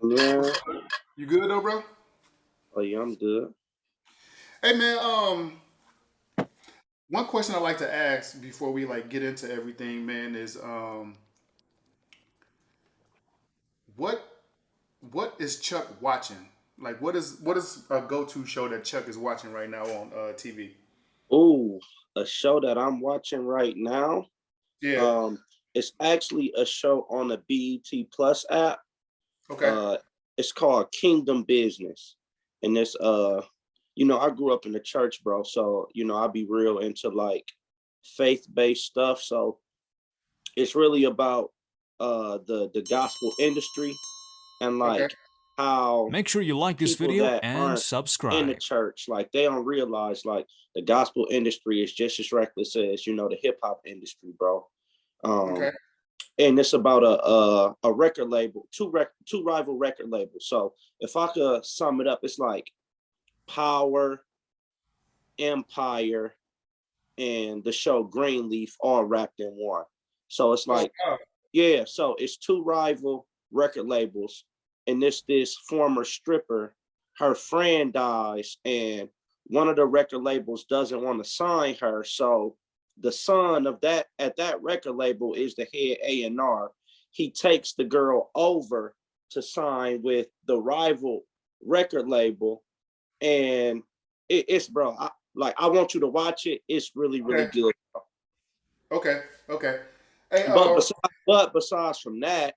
Yeah. What's up? You good though, bro? Oh yeah, I'm good. Hey man, one question I like to ask before we like get into everything, man, is what what is Chuck watching? Like what is a go-to show that Chuck is watching right now on TV? Ooh, a show that I'm watching right now. Yeah. Um, it's actually a show on the BET Plus app. Okay. Uh, it's called Kingdom Business, and I grew up in the church, bro. So I be real into like faith-based stuff. So it's really about the gospel industry and Okay. like how Make sure you like this people video that and aren't in the subscribe. church, like they don't realize like the gospel industry is just as reckless as the hip hop industry, bro. Okay. Um, and it's about a record label, two rival record labels. So if I could sum it up, it's like Power, Empire, and the show Greenleaf all wrapped in one. So it's Oh like, wow. yeah, so it's two rival record labels, and this former stripper, her friend dies, and one of the record labels doesn't want to sign her. So the son of that at that record label is the head A&R. He takes the girl over to sign with the rival record label, and it's bro. I want you to watch it. It's really really Okay. good. Okay. Okay. Hey, But besides from that,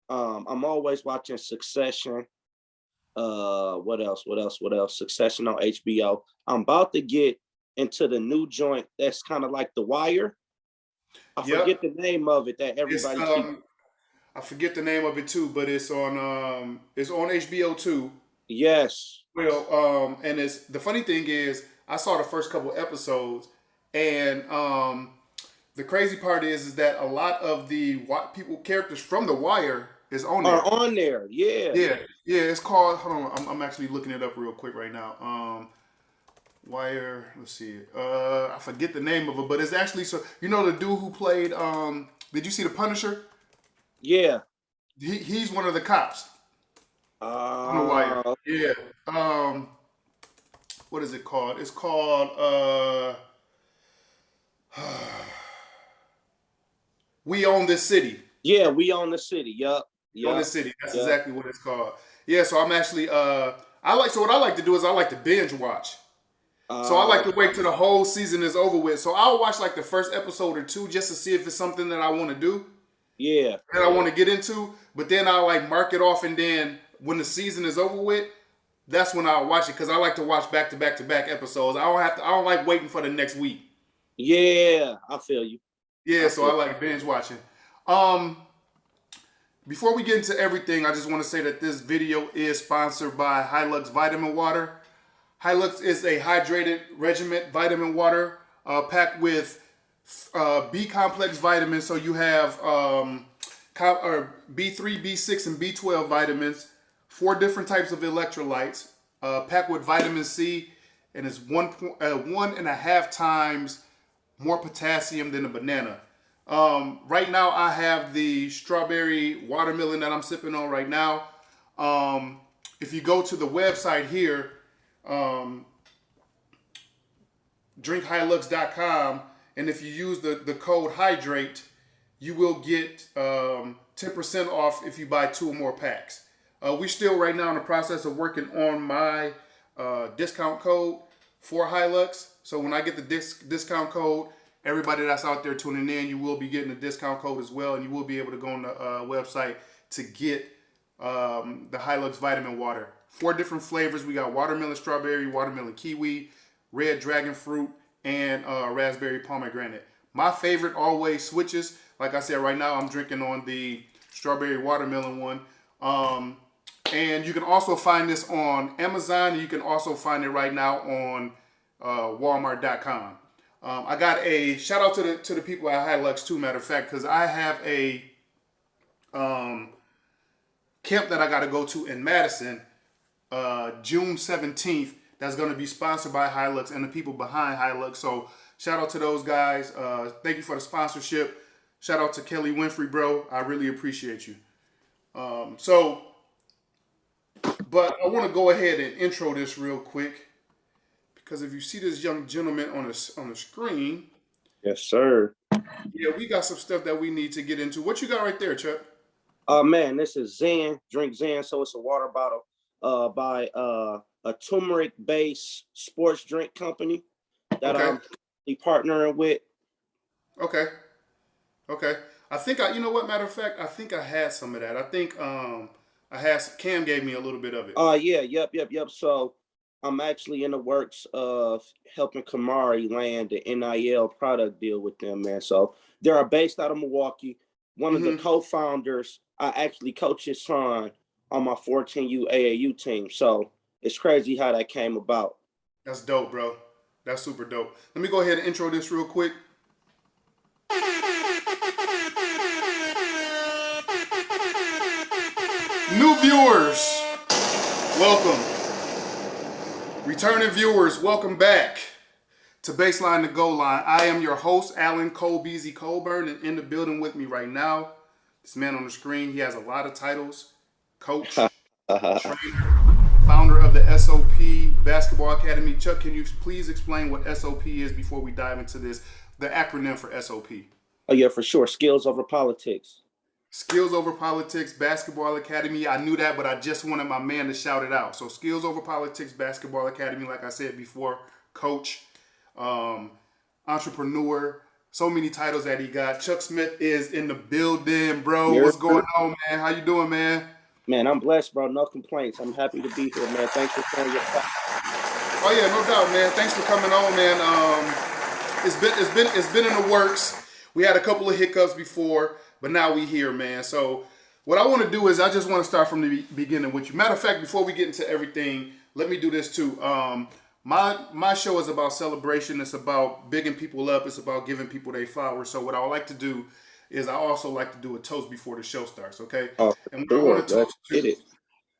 I'm always watching Succession. What else? What else? What else? Succession on HBO. I'm about to get into the new joint that's kind of like The Wire. I yep. forget the name of it that It's everybody keep. I forget the name of it too, but it's on HBO too. Yes. Well, and it's the funny thing is, I saw the first couple episodes, and the crazy part is that a lot of the people characters from The Wire is on Are there. on there. Yeah. Yeah, yeah. It's called. Hold on, I'm actually looking it up real quick right now. Wire. Let's see. I forget the name of it, but it's actually so you know the dude who played. Did you see the Punisher? Yeah. He's one of the cops on The Wire. Uh, Yeah. Um, what is it called? It's called We Own This City. yeah. We own the city. Yup. We Own Yup. This City. That's Yup. exactly what it's called. Yeah, so I'm actually I like so what I like to do is I like to binge watch. So I like to wait till the whole season is over with. So I'll watch like the first episode or two just to see if it's something that I want to do yeah. that I want to get into. But then I'll like mark it off, and then when the season is over with, that's when I'll watch it because I like to watch back to back to back episodes. I don't have to. I don't like waiting for the next week. Yeah. I feel you. Yeah, I so feel. I like binge watching. Um, Before we get into everything, I just want to say that this video is sponsored by Hylux Vitamin Water. Hylux is a hydrated regiment vitamin water packed with B complex vitamins. So you have B3, B6, and B12 vitamins, four different types of electrolytes, packed with vitamin C, and it's 1.5 times more potassium than a banana. Right now, I have the strawberry watermelon that I'm sipping on right now. If you go to the website here, um, drinkhylux.com, and if you use the code hydrate, you will get 10% off if you buy two or more packs. We're still right now in the process of working on my discount code for Hylux. So when I get the discount code, everybody that's out there tuning in, you will be getting a discount code as well, and you will be able to go on the website to get the Hylux Vitamin Water. Four different flavors. We got watermelon strawberry, watermelon kiwi, red dragon fruit, and raspberry pomegranate. My favorite always switches. Like I said, right now I'm drinking on the strawberry watermelon one. And you can also find this on Amazon. And you can also find it right now on Walmart.com. I got a shout out to the people at Hylux too. Matter of fact, because I have a camp that I got to go to in Madison June 17th. That's going to be sponsored by Hylux and the people behind Hylux. So shout out to those guys. Thank you for the sponsorship. Shout out to Kelly Winfrey, bro. I really appreciate you. So But I want to go ahead and intro this real quick because if you see this young gentleman on the screen, Yes, sir. yeah, we got some stuff that we need to get into. What you got right there, Chuck? Man, this is Zen. Drink Zen. So it's a water bottle by a turmeric-based sports drink company that Okay, I'm partnering with. okay, okay. I think you know what? Matter of fact, I think I had some of that. I think I had Cam gave me a little bit of it. Yeah, yep. So I'm actually in the works of helping Kamari land the NIL product deal with them, man. So they are based out of Milwaukee. One of the Hmm. co-founders, I actually coach his son on my 14U AAU team. So it's crazy how that came about. That's dope, bro. That's super dope. Let me go ahead and intro this real quick. New viewers, welcome. Returning viewers, welcome back to Baseline to Goal Line. I am your host, Alan Cole Beasy Colburn, and in the building with me right now, this man on the screen, he has a lot of titles: coach, trainer, founder of the SOP Basketball Academy. Chuck, can you please explain what SOP is before we dive into this? The acronym for SOP. Oh yeah, for sure. Skills over politics. Skills Over Politics Basketball Academy. I knew that, but I just wanted my man to shout it out. So Skills Over Politics Basketball Academy, like I said before, coach, entrepreneur, so many titles that he got. Chuck Smith is in the building, bro. Yeah. What's going on, man? How you doing, man? Man, I'm blessed, bro. No complaints. I'm happy to be here, man. Thanks for showing your time. Oh yeah, no doubt, man. Thanks for coming on, man. It's been in the works. We had a couple of hiccups before, but now we here, man. So what I want to do is I just want to start from the beginning with you. Matter of fact, before we get into everything, let me do this too. My show is about celebration. It's about bigging people up. It's about giving people their flowers. So what I would like to do is I also like to do a toast before the show starts. Okay. Oh, for And sure. Let's get it.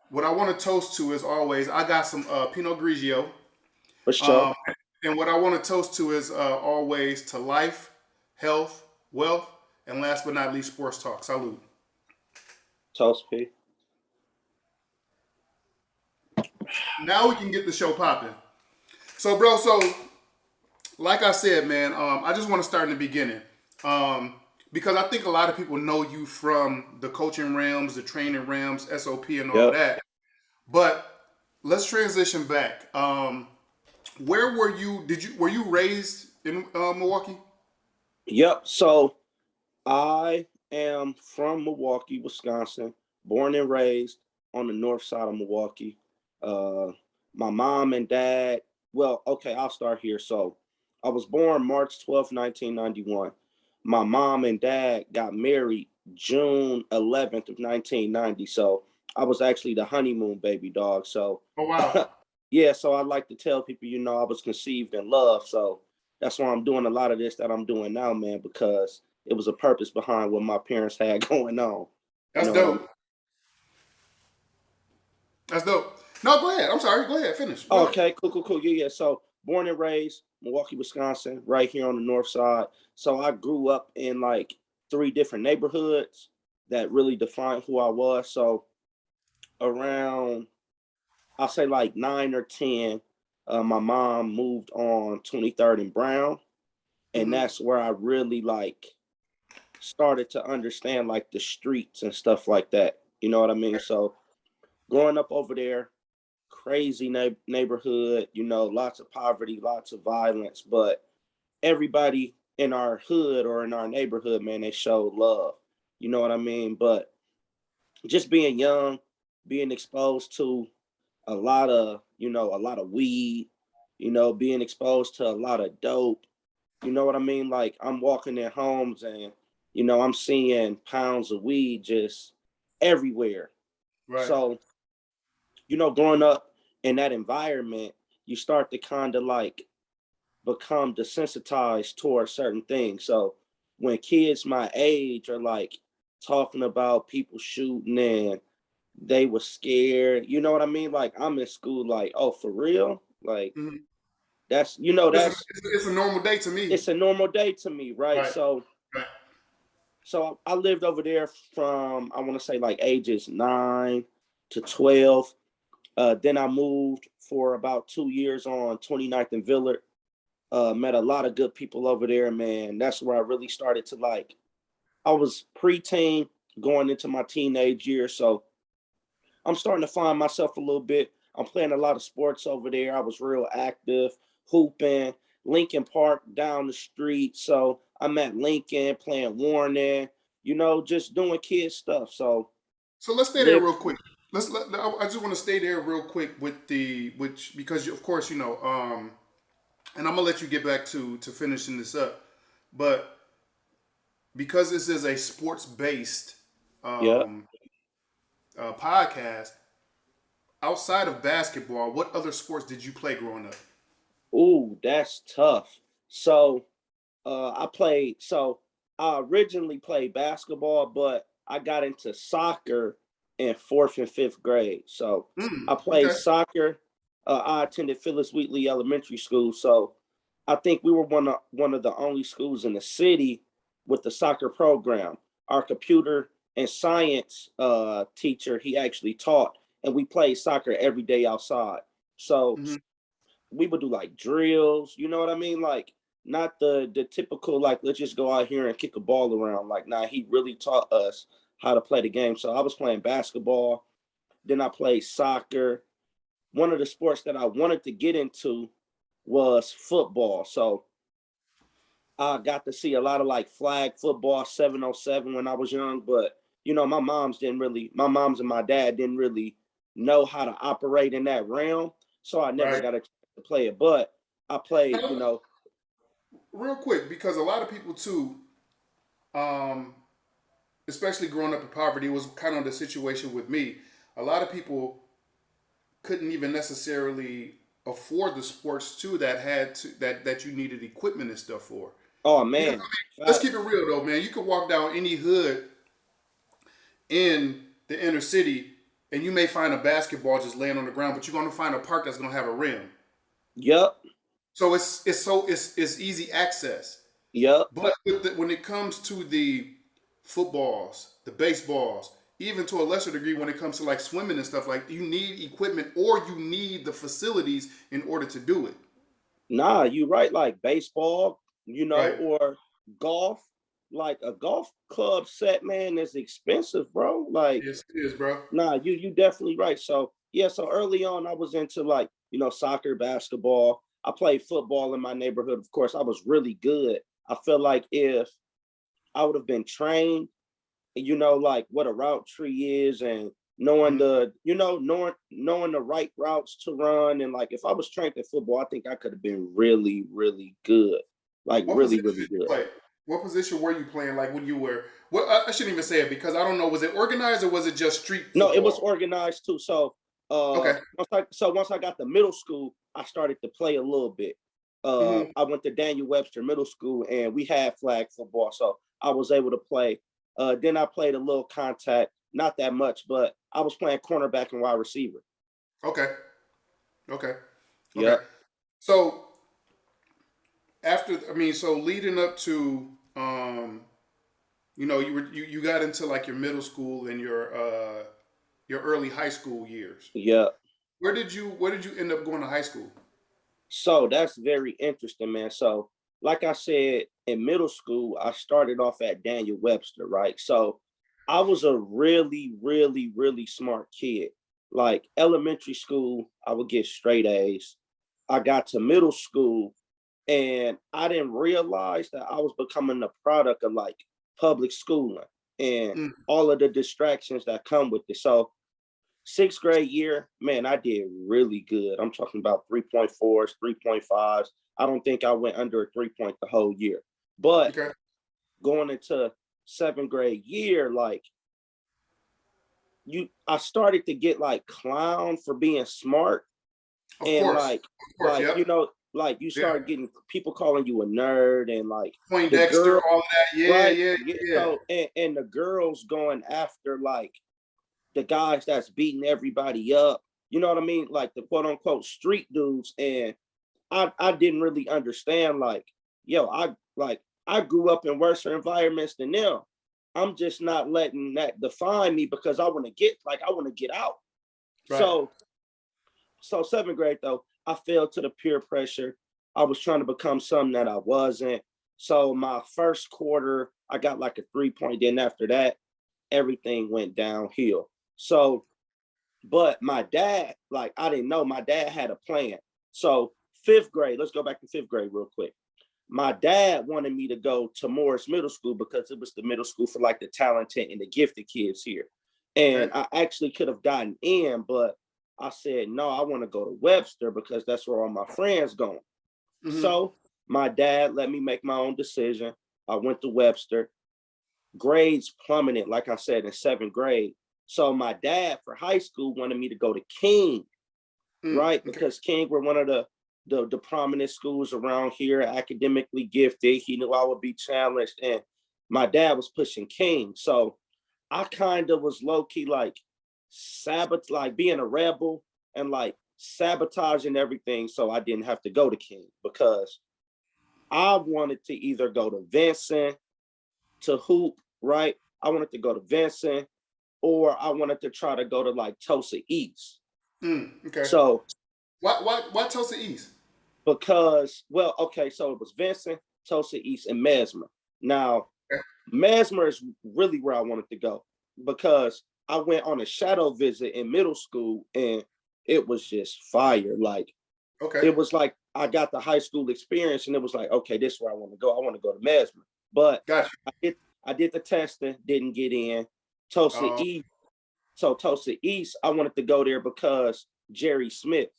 what I want to toast to is always I got some Pinot Grigio. For sure. Um, and what I want to toast to is always to life, health, wealth, and last but not least, sports talk. Salute. Toast P. Now we can get the show popping. So, bro, like I said, man, I just want to start in the beginning. Because I think a lot of people know you from the coaching realms, the training realms, SOP, and all Yep. that. But let's transition back. Where were you? Were you raised in Milwaukee? Yep. So I am from Milwaukee, Wisconsin, born and raised on the north side of Milwaukee. Uh, my mom and dad, well, okay, I'll start here. So I was born March 12th, 1991. My mom and dad got married June 11th of 1990. So I was actually the honeymoon baby dog. So Oh wow. yeah, so I like to tell people, I was conceived in love. So that's why I'm doing a lot of this that I'm doing now, man, because it was a purpose behind what my parents had going on. You That's know what I mean? dope. That's dope. No, go ahead. I'm sorry. Go ahead. Finish. Go ahead. Okay, cool. Yeah. So born and raised Milwaukee, Wisconsin, right here on the north side. So I grew up in like 3 different neighborhoods that really defined who I was. So around, I'll say like 9 or 10, my mom moved on 23rd and Brown. And Hmm. that's where I really like started to understand like the streets and stuff like that. You know what I mean? So growing up over there, crazy neighborhood, lots of poverty, lots of violence, but everybody in our hood or in our neighborhood, man, they showed love. You know what I mean? But just being young, being exposed to a lot of weed, being exposed to a lot of dope. You know what I mean? Like I'm walking in homes and, I'm seeing pounds of weed just everywhere. Right. So, growing up in that environment, you start to kind of like become desensitized towards certain things. So when kids my age are like talking about people shooting and they were scared, you know what I mean? Like I'm in school, like, oh, for real? Like Hmm. that's, It's a normal day to me. it's a normal day to me, right? Right. So Right. I lived over there from I want to say like ages 9 to 12. Then I moved for about 2 years on 29th and Villard. Met a lot of good people over there, man. That's where I really started to like. I was preteen going into my teenage years, so I'm starting to find myself a little bit. I'm playing a lot of sports over there. I was real active, hooping, Lincoln Park down the street. So I'm at Lincoln playing Warren, just doing kid stuff. So So let's stay there live, real quick. I just want to stay there real quick with because of course and I'm gonna let you get back to finishing this up, but because this is a sports based yeah. podcast, outside of basketball, what other sports did you play growing up? Ooh, that's tough. So I originally played basketball, but I got into soccer in fourth and fifth grade. So I played Okay. soccer. I attended Phyllis Wheatley Elementary School. So I think we were one of the only schools in the city with the soccer program. Our computer and science teacher, he actually taught, and we played soccer every day outside. So Hmm. we would do like drills, you know what I mean? Like not the typical like let's just go out here and kick a ball around. Like nah, he really taught us how to play the game. So I was playing basketball, then I played soccer. One of the sports that I wanted to get into was football. So I got to see a lot of like flag football 7-on-7 when I was young, but my moms and my dad didn't really know how to operate in that realm. So I never Right. got a chance to play it. But I played, Now, real quick, because a lot of people too, um, especially growing up in poverty, was kind of the situation with me. A lot of people couldn't even necessarily afford the sports too that you needed equipment and stuff for. oh Because man, let's keep facts. it real though, man. You could walk down any hood in the inner city and you may find a basketball just laying on the ground, but you're gonna find a park that's gonna have a rim. Yup, So it's easy access. yup. But when it comes to the footballs, the baseballs, even to a lesser degree when it comes to like swimming and stuff, like you need equipment or you need the facilities in order to do it. Nah, you right. Like baseball, Right? or golf. Like a golf club set, man, is expensive, bro. Like, Yes, it is, bro. nah, you definitely right. So yeah, so early on, I was into like soccer, basketball. I played football in my neighborhood. Of course, I was really good. I feel like if I would have been trained, like what a route tree is and knowing Mhm. knowing the right routes to run. And like if I was trained in football, I think I could have been really, really good. Like What really, position really did you good. play? What position were you playing? Like when you were? Well, I shouldn't even say it because I don't know. Was it organized or was it just street No, it was football? organized too. So Okay. once I got to middle school, I started to play a little bit. Hmm. I went to Daniel Webster Middle School and we had flag football. So I was able to play. Then I played a little contact, not that much, but I was playing cornerback and wide receiver. Okay. Okay. Okay. Yep. So so leading up to you got into like your middle school and your early high school years. Yep. Where did you end up going to high school? So that's very interesting, man. So, like I said, in middle school, I started off at Daniel Webster, right? So I was a really, really, really smart kid. Like elementary school, I would get straight A's. I got to middle school and I didn't realize that I was becoming the product of like public schooling and Mm, all of the distractions that come with it. So sixth grade year, man, I did really good. I'm talking about 3.4s, 3.5s. I don't think I went under a 3 point the whole year. But okay. going into seventh grade year, like I started to get like clown for being smart Of and course. Of course. Yep. like you Yeah. start getting people calling you a nerd and like the Poindexter, girl, all of that. Yeah. right? Yeah. Yeah, Yeah. so and the girls going after like the guys that's beating everybody up. You know what I mean? Like the quote unquote street dudes. And I didn't really understand like, yo, I grew up in worse environments than them. I'm just not letting that define me because I want to get out. Right. So So 7th grade though, I fell to the peer pressure. I was trying to become something that I wasn't. So my first quarter, I got like a 3 point. Then after that, everything went downhill. So, but my dad, like I didn't know, my dad had a plan. So 5th grade, let's go back to 5th grade real quick. My dad wanted me to go to Morris Middle School because it was the middle school for like the talented and the gifted kids here. Okay. And I actually could have gotten in, but I said, no, I want to go to Webster because that's where all my friends going. Mm-hmm. So my dad let me make my own decision. I went to Webster. Grades plummeted, like I said, in 7th grade. So my dad for high school wanted me to go to King, right? Okay. Because King were one of the prominent schools around here, academically gifted. He knew I would be challenged, and my dad was pushing King. So I kind of was low key like like being a rebel and like sabotaging everything so I didn't have to go to King because I wanted to either go to Vincent to hoop, right? I wanted to go to Vincent or I wanted to try to go to like Tulsa East. Okay. So Why Tulsa East? because, well, okay, so it was Vincent, Tulsa East, and Mesmer. Now, Okay. Mesmer is really where I wanted to go because I went on a shadow visit in middle school and it was just fire. Like, Okay. it was like I got the high school experience and it was like, okay, this is where I want to go. I want to go to Mesmer. But Gotcha. I did the testing, didn't get in. Tulsa Oh, East. So Tulsa East, I wanted to go there because Jerry Smith,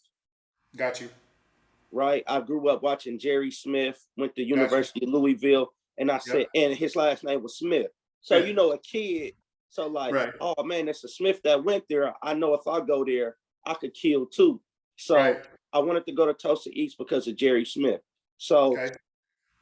got you. right? I grew up watching Jerry Smith, went to Got you. University of Louisville, and I Yep. said, and his last name was Smith. So, Smith. you know, a kid, so like, Right. oh man, that's a Smith that went there. I know if I go there, I could kill too. Right. So I wanted to go to Tulsa East because of Jerry Smith. So, Okay.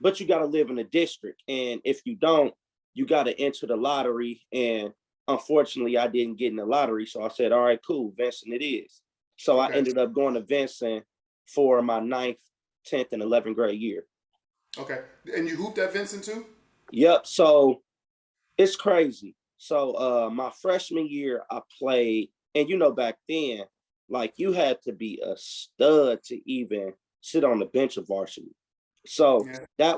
but you got to live in a district. And if you don't, you got to enter the lottery. And unfortunately, I didn't get in the lottery. So I said, all right, cool, Vincent it is. So I Okay. ended up going to Vincent for my 9th, 10th, and 11th grade year. Okay. And you hooped at Vincent too? Yep. So it's crazy. So my freshman year, I played, and you know, back then, like you had to be a stud to even sit on the bench of varsity. So Yeah.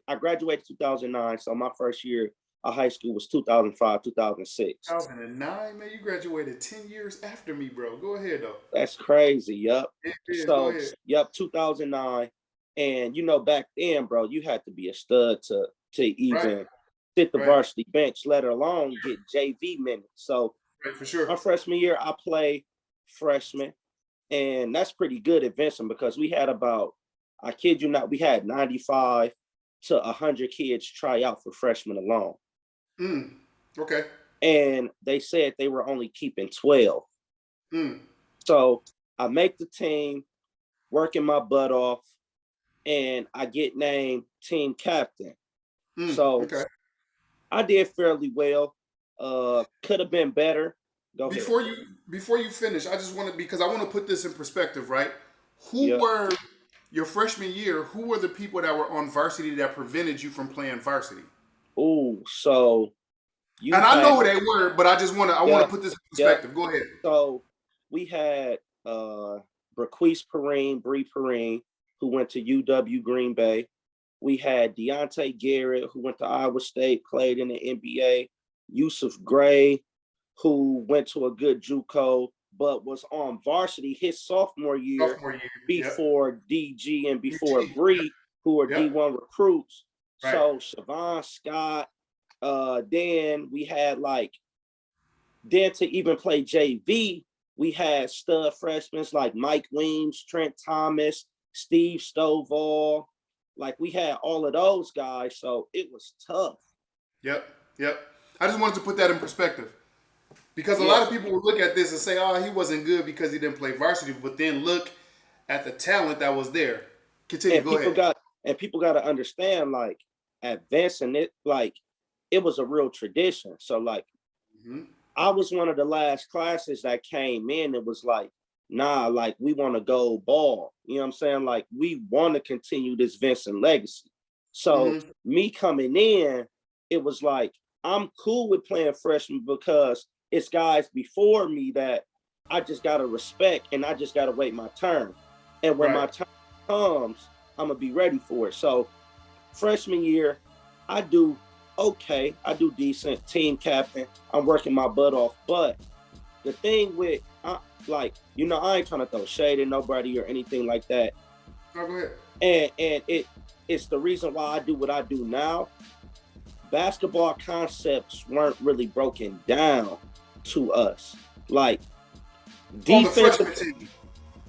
I graduated 2009. So my first year of high school was 2005, 2006. 2009, man. You graduated 10 years after me, bro. Go ahead though. That's crazy. Yep. It is. Go So, ahead. yep, 2009. And you know, back then, bro, you had to be a stud to Right. even sit the Right. varsity bench, let alone get JV minutes. So Right. For sure. my freshman year, I played freshman, and that's pretty good at Vincent because we had about, I kid you not, we had 95 to 100 kids try out for freshmen alone. Mm. Okay. And they said they were only keeping 12. Mm. So I make the team, working my butt off, and I get named team captain. Mm. So Okay. I did fairly well. Could have been better. Go ahead. Before you before you finish, I just want to because I want to put this in perspective, right? Who Yep. were your freshman year? Who were the people that were on varsity that prevented you from playing varsity? Ooh, so you And I had, know who they were, but I want to yep, put this in yep. perspective. Go ahead. So we had Braquise Perrine, Bree Perrine, who went to UW Green Bay. We had Deontay Garrett, who went to Iowa State, played in the NBA. Yusuf Gray, who went to a good JUCO, but was on varsity his sophomore year Sophomore year. Yep. before DG and before UG. Bree, who are Yep. D1 recruits. Right. So Siobhan Scott, then we had like, then to even play JV, we had stud freshmen like Mike Weems, Trent Thomas, Steve Stovall. Like we had all of those guys, so it was tough. Yep. Yep. I just wanted to put that in perspective because a lot Yeah, of people will look at this and say, "Oh, he wasn't good because he didn't play varsity," but then look at the talent that was there. Continue. and Go people ahead. got and people got to understand like advancing it, like it was a real tradition. So like Hmm. I was one of the last classes that came in. It was like, nah, like we want to go ball. You know what I'm saying? Like we want to continue this Vincent legacy. So Hmm. me coming in, it was like I'm cool with playing freshman because it's guys before me that I just gotta respect and I just gotta wait my turn. And when my turn comes, I'm gonna be ready for it. So freshman year, I do okay. I do decent, team captain. I'm working my butt off. But the thing with like, you know, I ain't trying to throw shade at nobody or anything like that. No, go ahead. And it's the reason why I do what I do now. Basketball concepts weren't really broken down to us. Like On the freshman team.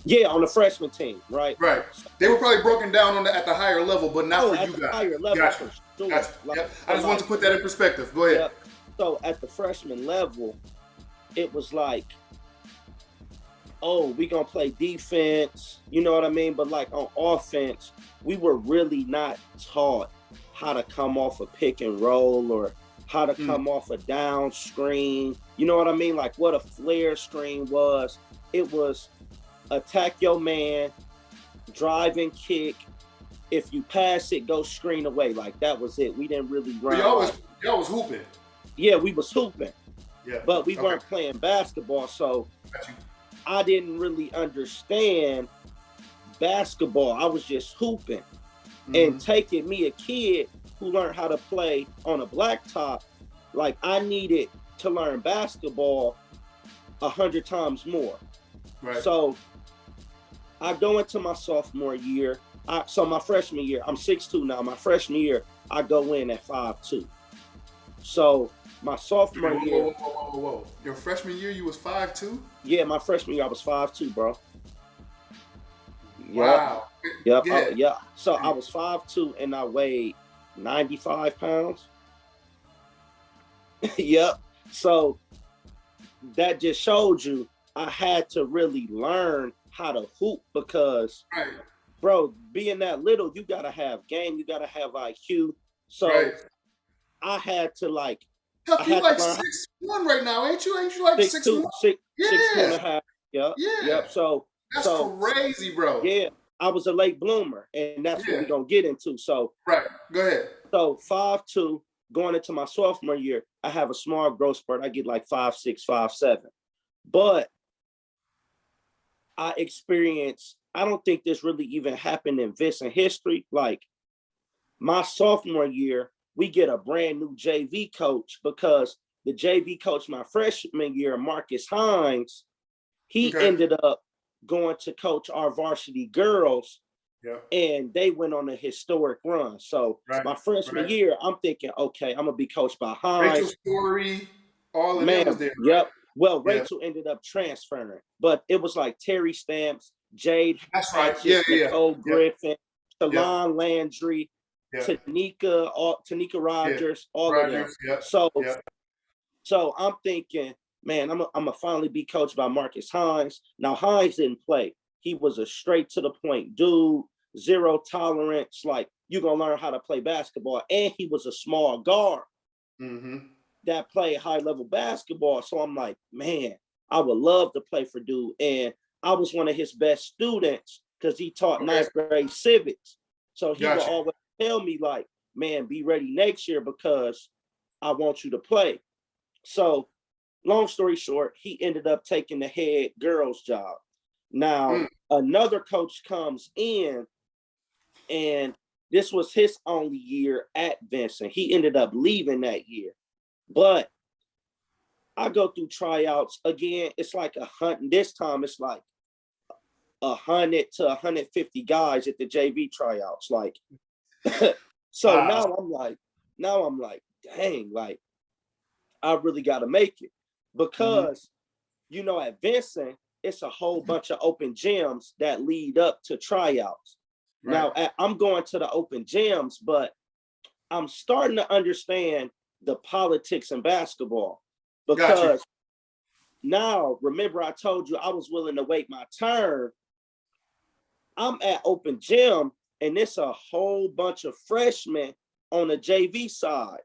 Yeah, on the freshman team, right? Right. They were probably broken down at the higher level, but not for you guys. Higher level, gotcha. for sure. Gotcha. Like, yep. I just wanted to put that in perspective. Go ahead. Yep. So at the freshman level, it was like, oh, we gonna play defense, you know what I mean? But like on offense, we were really not taught how to come off a pick and roll or how to come off a down screen. You know what I mean? Like what a flare screen was. It was attack your man, drive and kick. If you pass it, go screen away. Like that was it. We didn't really run. Y'all was hooping. Yeah, we was hooping. Yeah. But we weren't playing basketball, so I didn't really understand basketball. I was just hooping. And taking me, a kid who learned how to play on a blacktop, like I needed to learn basketball 100 times more. Right. So I go into my sophomore year. So my freshman year, I'm 6'2" now. My freshman year, I go in at 5'2". So my sophomore year. Whoa. Your freshman year, you was 5'2"? Yeah, my freshman year, I was 5'2", bro. Wow. Yep. Yeah. So I was 5'2" and I weighed 95 pounds. Yep. So that just showed you I had to really learn how to hoop because, bro, being that little, you gotta have game, you gotta have IQ. So I had to like. You like 6'1" right now, ain't you? Ain't you like 6'1"? 6'2.5". Yep. Yeah. Yep. So that's crazy, bro. Yeah. I was a late bloomer, and that's what we're gonna get into. So go ahead. So 5'2", going into my sophomore year, I have a small growth spurt. I get like 5'6", 5'7". But I experienced, I don't think this really even happened in Vincent history. Like my sophomore year, we get a brand new JV coach because the JV coach my freshman year, Marcus Hines, he ended up going to coach our varsity girls, and they went on a historic run. So my freshman year, I'm thinking, okay, I'm gonna be coached by Hines. Rachel Story, all of them was there. Yep. Well, Rachel ended up transferring, but it was like Terry Stamps, Jade, Nicole Griffin, Shalon Landry, Tanika Rogers, all of them. So I'm thinking, man, I'm gonna finally be coached by Marcus Hines. Now Hines didn't play. He was a straight to the point dude, zero tolerance. Like you're gonna learn how to play basketball, and he was a small guard that played high level basketball. So I'm like, man, I would love to play for dude. And I was one of his best students because he taught ninth grade civics. So he would always tell me like, man, be ready next year because I want you to play. So long story short, he ended up taking the head girls job. Now, another coach comes in, and this was his only year at Vincent. He ended up leaving that year. But I go through tryouts again. It's like 100. This time it's like 100 to 150 guys at the JV tryouts. Like, so now I'm like, dang, like I really got to make it because, you know, at Vincent, it's a whole bunch of open gyms that lead up to tryouts. Now I'm going to the open gyms, but I'm starting to understand the politics in basketball because now, remember I told you I was willing to wait my turn. I'm at open gym and it's a whole bunch of freshmen on the JV side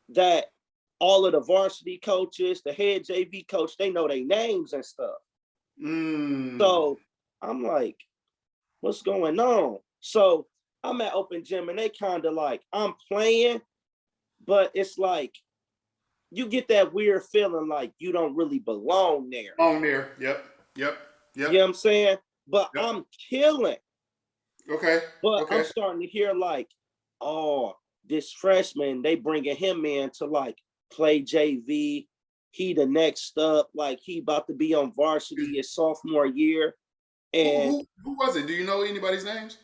that all of the varsity coaches, the head JV coach, they know their names and stuff. So I'm like, what's going on? So I'm at open gym and they kind of like, I'm playing, but it's like you get that weird feeling like you don't really belong there. On there. Yep. Yep. You know Yep. what I'm saying? But Yep. I'm killing. Okay. But I'm Okay. starting to hear like, oh, this freshman, they bringing him in to like play JV. He the next up, like he about to be on varsity his sophomore year. And Who was it? Do you know anybody's names?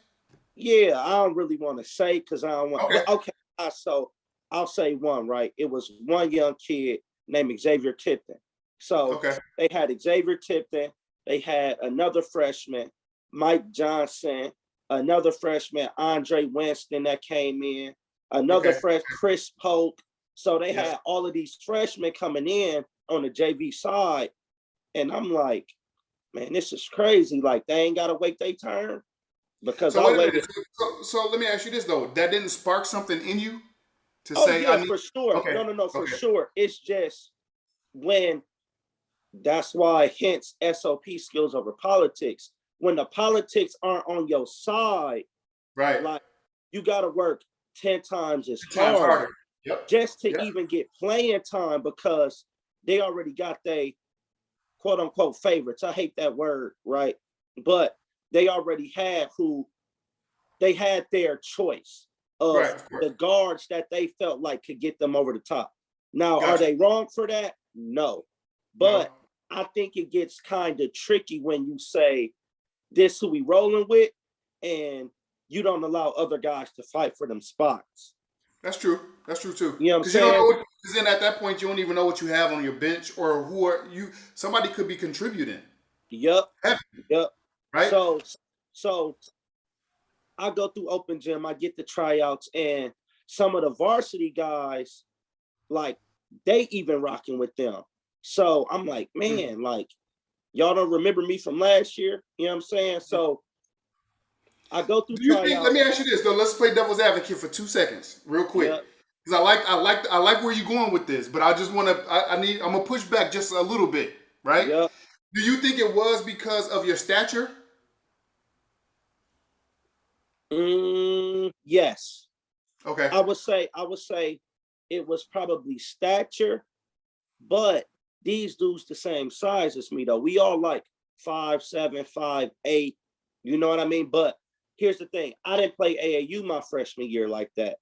yeah, I don't really want to say because I don't want, Okay. but okay. So I'll say one, right? It was one young kid named Xavier Tipton. So Okay. they had Xavier Tipton, they had another freshman, Mike Johnson, another freshman, Andre Winston that came in, another Okay. fresh Chris Polk. So they Yes. had all of these freshmen coming in on the JV side. And I'm like, man, this is crazy. Like they ain't gotta wait their turn because So I wait a minute. waited. So let me ask you this though. That didn't spark something in you to Oh say I yeah, need. for sure. Okay. No, for Okay. sure. It's just when that's why hence SOP skills over politics. When the politics aren't on your side, Right. like you gotta work 10 times as 10 times hard harder. Yep. just to Yep. even get playing time because they already got their quote unquote favorites. I hate that word, right? But they already had who they had their choice of Right. Of course. the guards that they felt like could get them over the top. Now, are Gotcha. they wrong for that? No. No. But I think it gets kind of tricky when you say this who we rolling with and you don't allow other guys to fight for them spots. That's true. That's true too. You know what I'm Because you don't know saying? what. Because then at that point you don't even know what you have on your bench or who are you. Somebody could be contributing. Yep. Heavy, Yep. right? So I go through open gym, I get the tryouts, and some of the varsity guys, like they even rocking with them. So I'm like, Mm. man, like y'all don't remember me from last year. You know what I'm saying? So I go through Do you think? Let me tryouts. ask you this though. Let's play devil's advocate for 2 seconds, real quick. Yep, Because I like where you're going with this, but I just want to. I'm gonna push back just a little bit, right? yep. Do you think it was because of your stature? Yes. Okay. I would say it was probably stature, but these dudes the same size as me though. We all like 5'7", 5'8". You know what I mean? But here's the thing: I didn't play AAU my freshman year like that.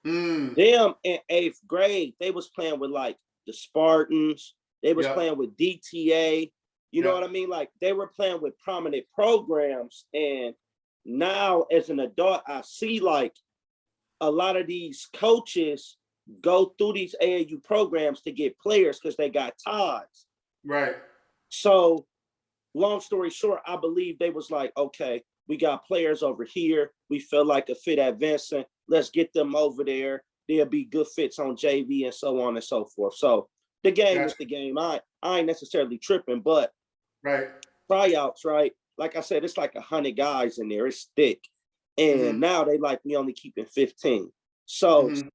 Mm. Them in 8th grade, they was playing with like the Spartans. They was Yep. playing with DTA. You know what Yep. I mean? Like they were playing with prominent programs. And now as an adult, I see like a lot of these coaches go through these AAU programs to get players because they got ties. Right. So long story short, I believe they was like, okay, we got players over here. We feel like a fit at Vincent. Let's get them over there. They'll be good fits on JV and so on and so forth. So the game Gotcha. is the game. I ain't necessarily tripping, but Right. tryouts, right? Like I said, it's like 100 guys in there. It's thick. And Mm-hmm. now they like me only keeping 15. So Mm-hmm.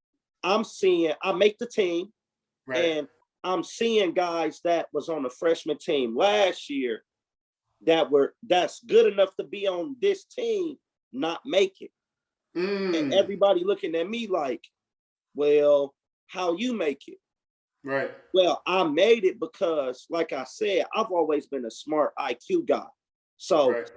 I make the team Right. and I'm seeing guys that was on the freshman team last year that's good enough to be on this team not make it. And Mm. everybody looking at me like, well, how you make it? Right. Well, I made it because, like I said, I've always been a smart IQ guy. So, Right.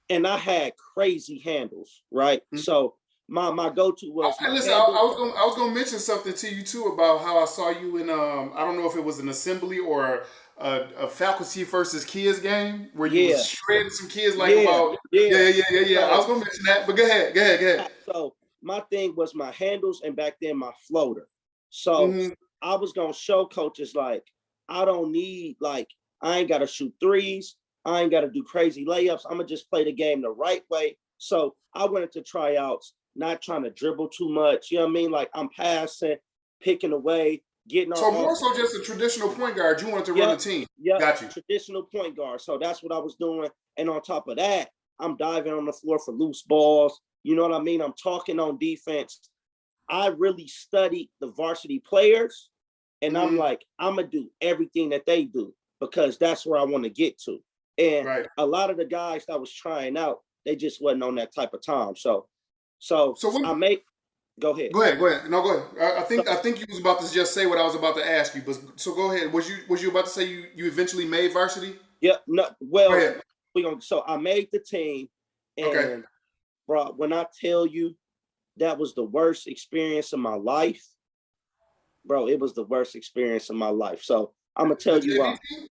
and I had crazy handles, right? Mm. So my go-to was And my listen, handle. I was gonna mention something to you too about how I saw you in I don't know if it was an assembly or a faculty versus kids game where you was Yeah, shredding some kids like yeah, about yeah. yeah. I So was gonna mention that, but go ahead. so my thing was my handles and back then my floater. So Mm-hmm. I was gonna show coaches like I don't need like I ain't gotta shoot threes, I ain't gotta do crazy layups. I'm gonna just play the game the right way. So I went into tryouts, not trying to dribble too much. You know what I mean? Like I'm passing, picking away, getting So on more offense. so just a traditional point guard. You wanted to run the Yep, team. yep. Got you. Traditional point guard. So that's what I was doing. And on top of that, I'm diving on the floor for loose balls. You know what I mean? I'm talking on defense. I really studied the varsity players, and I'm Mm-hmm. like, I'm gonna do everything that they do because that's where I want to get to. And Right. a lot of the guys that was trying out, they just wasn't on that type of time. So So when I made Go ahead. Go ahead. Go ahead. No, go ahead. So, I think you was about to just say what I was about to ask you. But so go ahead. Was you about to say you eventually made varsity? yeah, no, Go well, ahead. so I made the team, Okay. and bro, when I tell you that was the worst experience of my life, bro, it was the worst experience of my life. So I'm gonna The tell you JV why. team.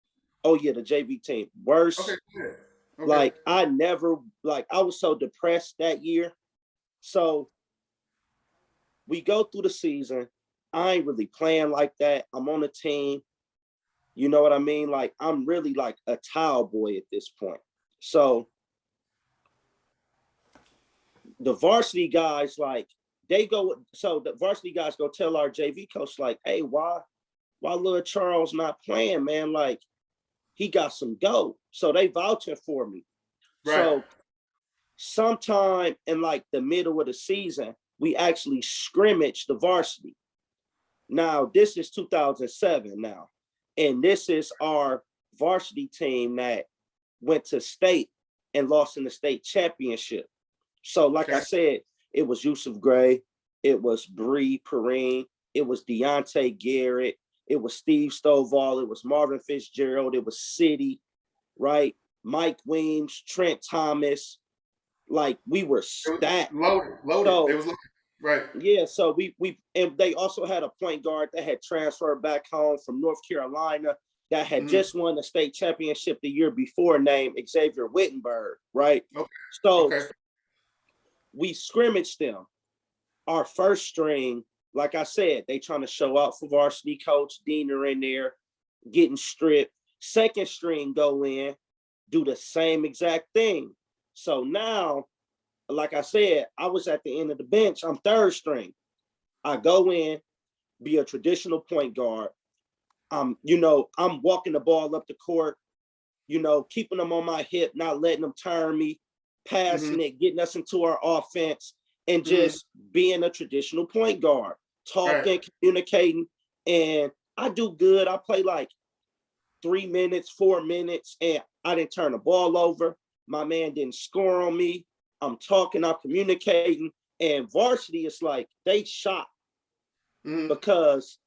Oh yeah, the JV team Okay. worst. Go ahead. Okay. Like I never, like I was so depressed that year. So we go through the season. I ain't really playing like that. I'm on a team. You know what I mean? Like I'm really like a towel boy at this point. So the varsity guys, like they go. So the varsity guys go tell our JV coach, like, "Hey, why little Charles not playing, man? Like he got some go." So they vouching for me. Right. So sometime in like the middle of the season, we actually scrimmaged the varsity. Now, this is 2007 now, and this is our varsity team that went to state and lost in the state championship. So, like I Okay. said, it was Yusuf Gray, it was Bree Perrine, it was Deontay Garrett, it was Steve Stovall, it was Marvin Fitzgerald, it was City, right? Mike Weems, Trent Thomas, like we were It was stacked. loaded. Loaded. It So was loaded. Right. yeah, so we and they also had a point guard that had transferred back home from North Carolina that had Mm-hmm. just won the state championship the year before, named Xavier Wittenberg, right? Okay. So Okay. we scrimmaged them. Our first string, like I said, they trying to show out for varsity coach. Diener in there, getting stripped. Second string go in, do the same exact thing. So now, like I said, I was at the end of the bench. I'm third string. I go in, be a traditional point guard. I'm walking the ball up the court, keeping them on my hip, not letting them turn me, Mm-hmm. passing it, getting us into our offense, and Mm-hmm. just being a traditional point guard, Right. talking, communicating. And I do good. I play like 3 minutes, 4 minutes, and I didn't turn the ball over. My man didn't score on me. I'm talking, I'm communicating. And varsity is like, they shot Mm-hmm. because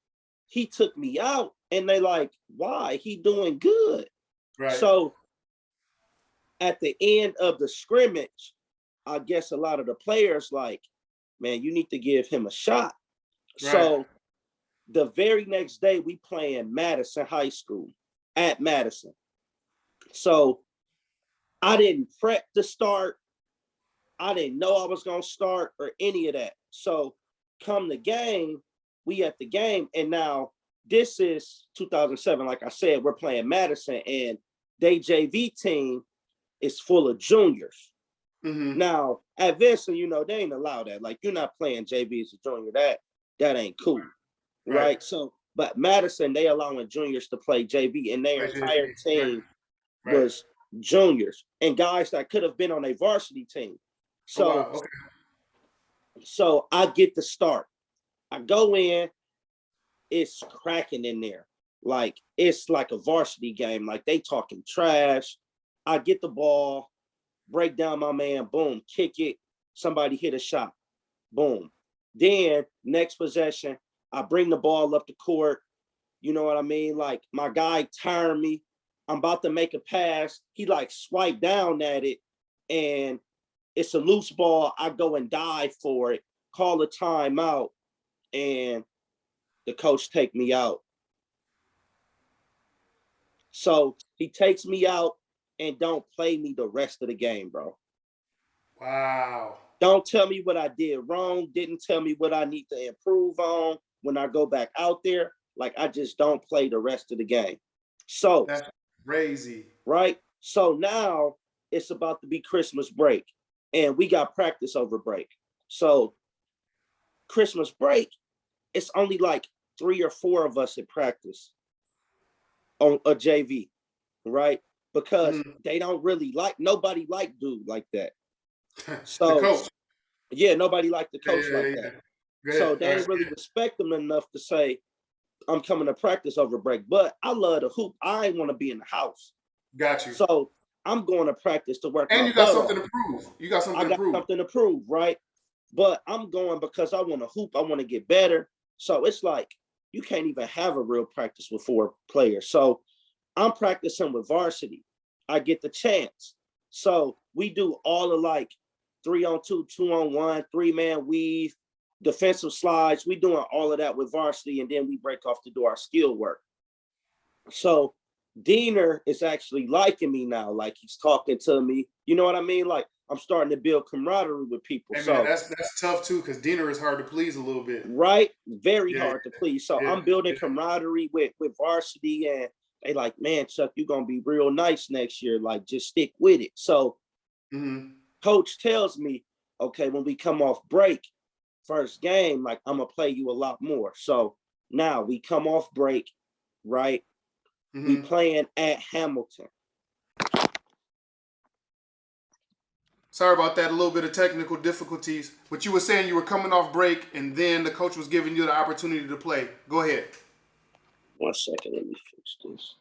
he took me out, and they like, why? He doing good. Right. So at the end of the scrimmage, I guess a lot of the players like, man, you need to give him a shot. Right. So the very next day, we play in Madison High School at Madison. So I didn't prep to start. I didn't know I was gonna start or any of that. So come the game, we at the game, and now this is 2007. Like I said, we're playing Madison, and they JV team is full of juniors. Mm-hmm. Now at Vincent, they ain't allowed that. Like you're not playing JV as a junior. That ain't cool, Right. right? So, but Madison, they allowing juniors to play JV, and their Right. entire Right. team Right. was juniors and guys that could have been on a varsity team. Oh So, wow. Okay. so I get the start. I go in, it's cracking in there. Like it's like a varsity game. Like they talking trash. I get the ball, break down my man, boom, kick it. Somebody hit a shot, boom. Then next possession, I bring the ball up the court. You know what I mean? Like my guy turned me. I'm about to make a pass. He like swiped down at it, and it's a loose ball. I go and dive for it, call a timeout, and the coach take me out. So he takes me out and don't play me the rest of the game, bro. Wow. Don't tell me what I did wrong. Didn't tell me what I need to improve on when I go back out there. Like I just don't play the rest of the game. So, That's crazy. right? So now it's about to be Christmas break, and we got practice over break. So Christmas break, it's only like 3 or 4 of us at practice on a JV, right? Because Mm-hmm. they don't really nobody like dude like that. The So coach. yeah, nobody liked the Yeah, coach yeah, like yeah, that. yeah. Go So ahead. All they right. ain't really respect him enough to say, I'm coming to practice over break. But I love to hoop. I ain't want to be in the house. Got you. So I'm going to practice to work And my you got butt something off. to prove. You got I something to got prove. something to prove, right? but I'm going because I want to hoop. I want to get better. So it's like you can't even have a real practice with 4 players. So I'm practicing with varsity. I get the chance. So we do all of like 3-on-2, 2-on-1, 3-man weave, defensive slides. We doing all of that with varsity, and then we break off to do our skill work. So Diener is actually liking me now. Like he's talking to me. You know what I mean? Like I'm starting to build camaraderie with people. Hey man, So that's tough too, because Diener is hard to please a little bit. right, very Yeah, hard to please. So yeah, I'm building yeah. camaraderie with varsity, and they like, man, Chuck, you're gonna be real nice next year. Like just stick with it. So Mm-hmm. coach tells me, okay, when we come off break, first game, like I'm gonna play you a lot more. So now we come off break, right? We Mm-hmm. playing at Hamilton. Sorry about that. A little bit of technical difficulties. But you were saying you were coming off break, and then the coach was giving you the opportunity to play. Go ahead. 1 second, let me fix this.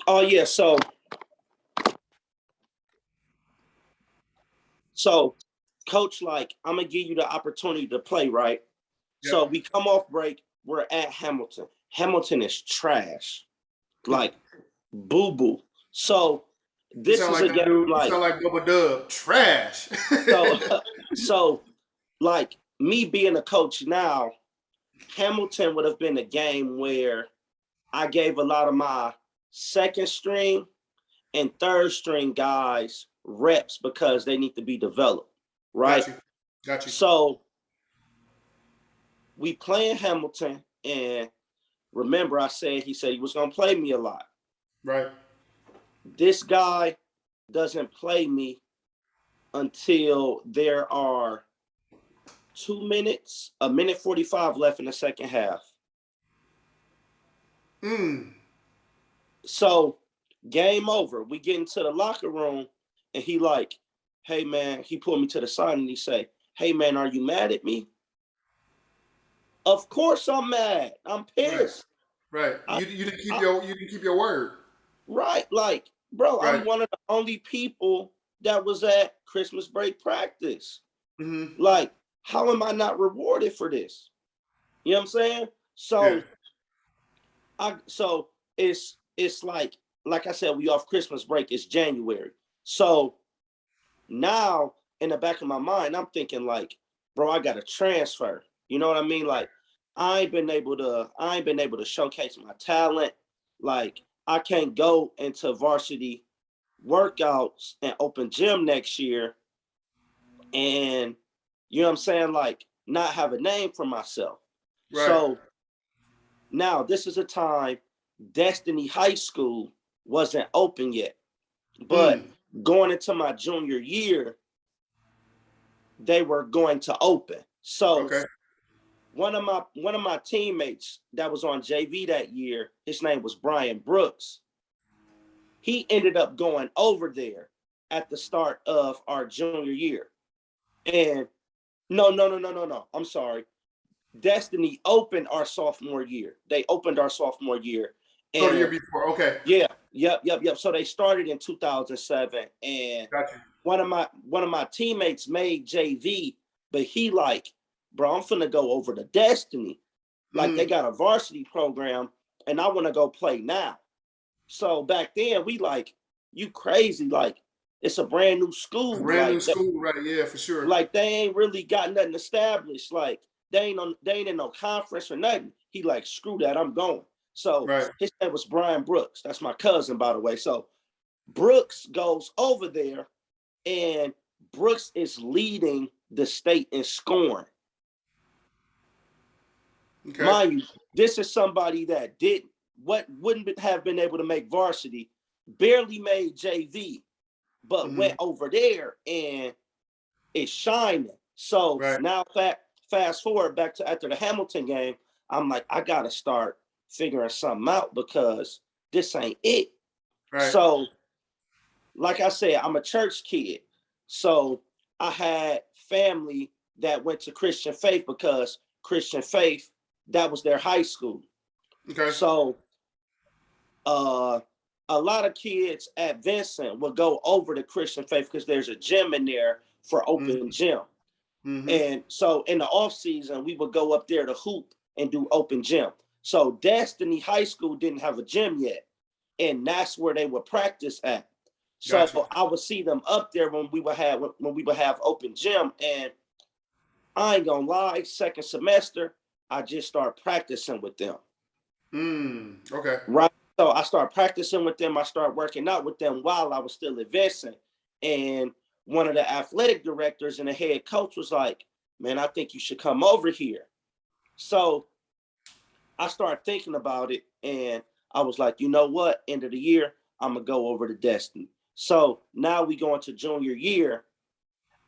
Oh yeah, so coach, like, I'm gonna give you the opportunity to play, right? So Yep. we come off break, we're at Hamilton. Hamilton is trash, like boo-boo. So You this sound is like a that game dude. You like sound like Bubba Dub. Trash. so so like me being a coach now, Hamilton would have been a game where I gave a lot of my second string and third string guys reps because they need to be developed, Got right? you. Got you. So we playing Hamilton, and remember I said he said he was gonna play me a lot. Right. This guy doesn't play me until there are 2 minutes, a minute 45 left in the second half. Mm. So game over. We get into the locker room, and he like, hey man, he pulled me to the side and he say, hey man, are you mad at me? Of course I'm mad. I'm Right. pissed. Right. I, You didn't keep I, your word. right, like, bro, I'm Right. one of the only people that was at Christmas break practice. Mm-hmm. Like, how am I not rewarded for this? You know what I'm saying? Yeah. So it's like I said, we off Christmas break. It's January. So now in the back of my mind, I'm thinking like, bro, I got to transfer. You know what I mean? Like, I ain't been able to showcase my talent. Like, I can't go into varsity workouts and open gym next year, and you know what I'm saying? Like, not have a name for myself. Right. So now this is a time Destiny High School wasn't open yet, but Mm. going into my junior year, they were going to open. So Okay. one of my teammates that was on JV that year, his name was Brian Brooks. He ended up going over there at the start of our junior year. And no. I'm sorry. Destiny opened our sophomore year. They opened our sophomore year. So the year And before. Okay. yeah, yep. So they started in 2007, and Got you. one of my teammates made JV, but he like, bro, I'm finna go over to Destiny. Like they Mm. got a varsity program, and I want to go play now. So back then we like, you crazy? Like it's a brand new school. Brand new school, right? Yeah, for sure. Like they ain't really got nothing established. Like they ain't in no conference or nothing. He like, screw that, I'm going. So Right. his name was Brian Brooks. That's my cousin, by the way. So Brooks goes over there, and Brooks is leading the state in scoring. Okay. Mind you, this is somebody that wouldn't have been able to make varsity, barely made JV, but Mm-hmm. went over there and is shining. So Right. now fast forward back to after the Hamilton game, I'm like, I gotta start figuring something out because this ain't it. Right. So, like I said, I'm a church kid. So I had family that went to Christian Faith because Christian Faith, that was their high school. Okay. So uh a lot of kids at Vincent would go over to Christian Faith because there's a gym in there for Mm-hmm. open gym. Mm-hmm. And so in the off season, we would go up there to hoop and do open gym. So Destiny High School didn't have a gym yet, and that's where they would practice at. So Gotcha. I would see them up there when we would have open gym, and I ain't gonna lie, second semester, I just start practicing with them. Okay. Right. So I started practicing with them. I started working out with them while I was still advancing. And one of the athletic directors and the head coach was like, man, I think you should come over here. So I started thinking about it, and I was like, you know what? End of the year, I'm gonna go over to Destiny. So now we go into junior year.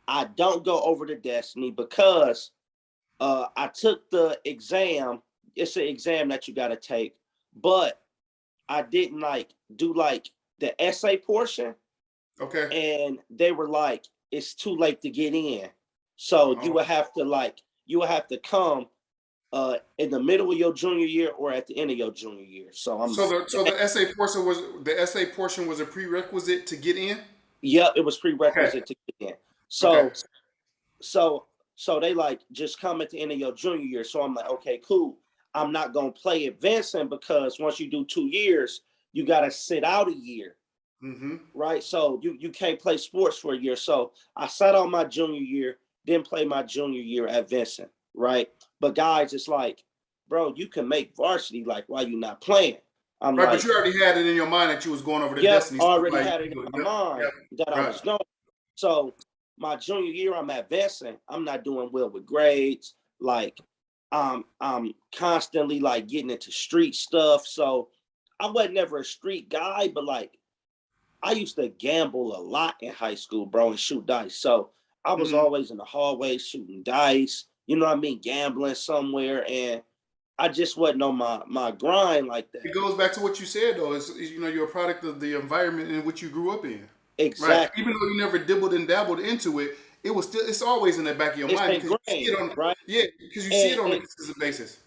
I don't go over to Destiny because I took the exam. It's an exam that you got to take, but I didn't like do like the essay portion, Okay. and they were like, it's too late to get in. So Oh. you would have to come in the middle of your junior year or at the end of your junior year. So I'm So like, the essay portion was a prerequisite to get in. yep, it was Okay. prerequisite to get in. Okay. So so they like just come at the end of your junior year. So I'm like, okay, cool. I'm not gonna play advancing because once you do 2 years, you gotta sit out a year. Mm-hmm. Right? So you can't play sports for a year. So I sat out my junior year, didn't play my junior year at Vincent, right? But guys, it's like, bro, you can make varsity. Like, why you not playing? I'm Right, but like, you already had it in your mind that you was going over to yep, Destiny. So already like, had it in my yep, mind yep. that I Right. was going. So my junior year, I'm at Vincent. I'm not doing well with grades. Like, I'm constantly like getting into street stuff. So I wasn't never a street guy, but like I used to gamble a lot in high school, bro, and shoot dice. So I was Mm-hmm. always in the hallway shooting dice, you know what I mean, gambling somewhere. And I just wasn't on my grind like It that. goes back to what you said though. You're a product of the environment in which you grew up in. Right. Exactly. Even though you never dibbled and dabbled into it, it's always in the back of your It's mind because you see ingrained, it on right? because you see it And on a and consistent basis.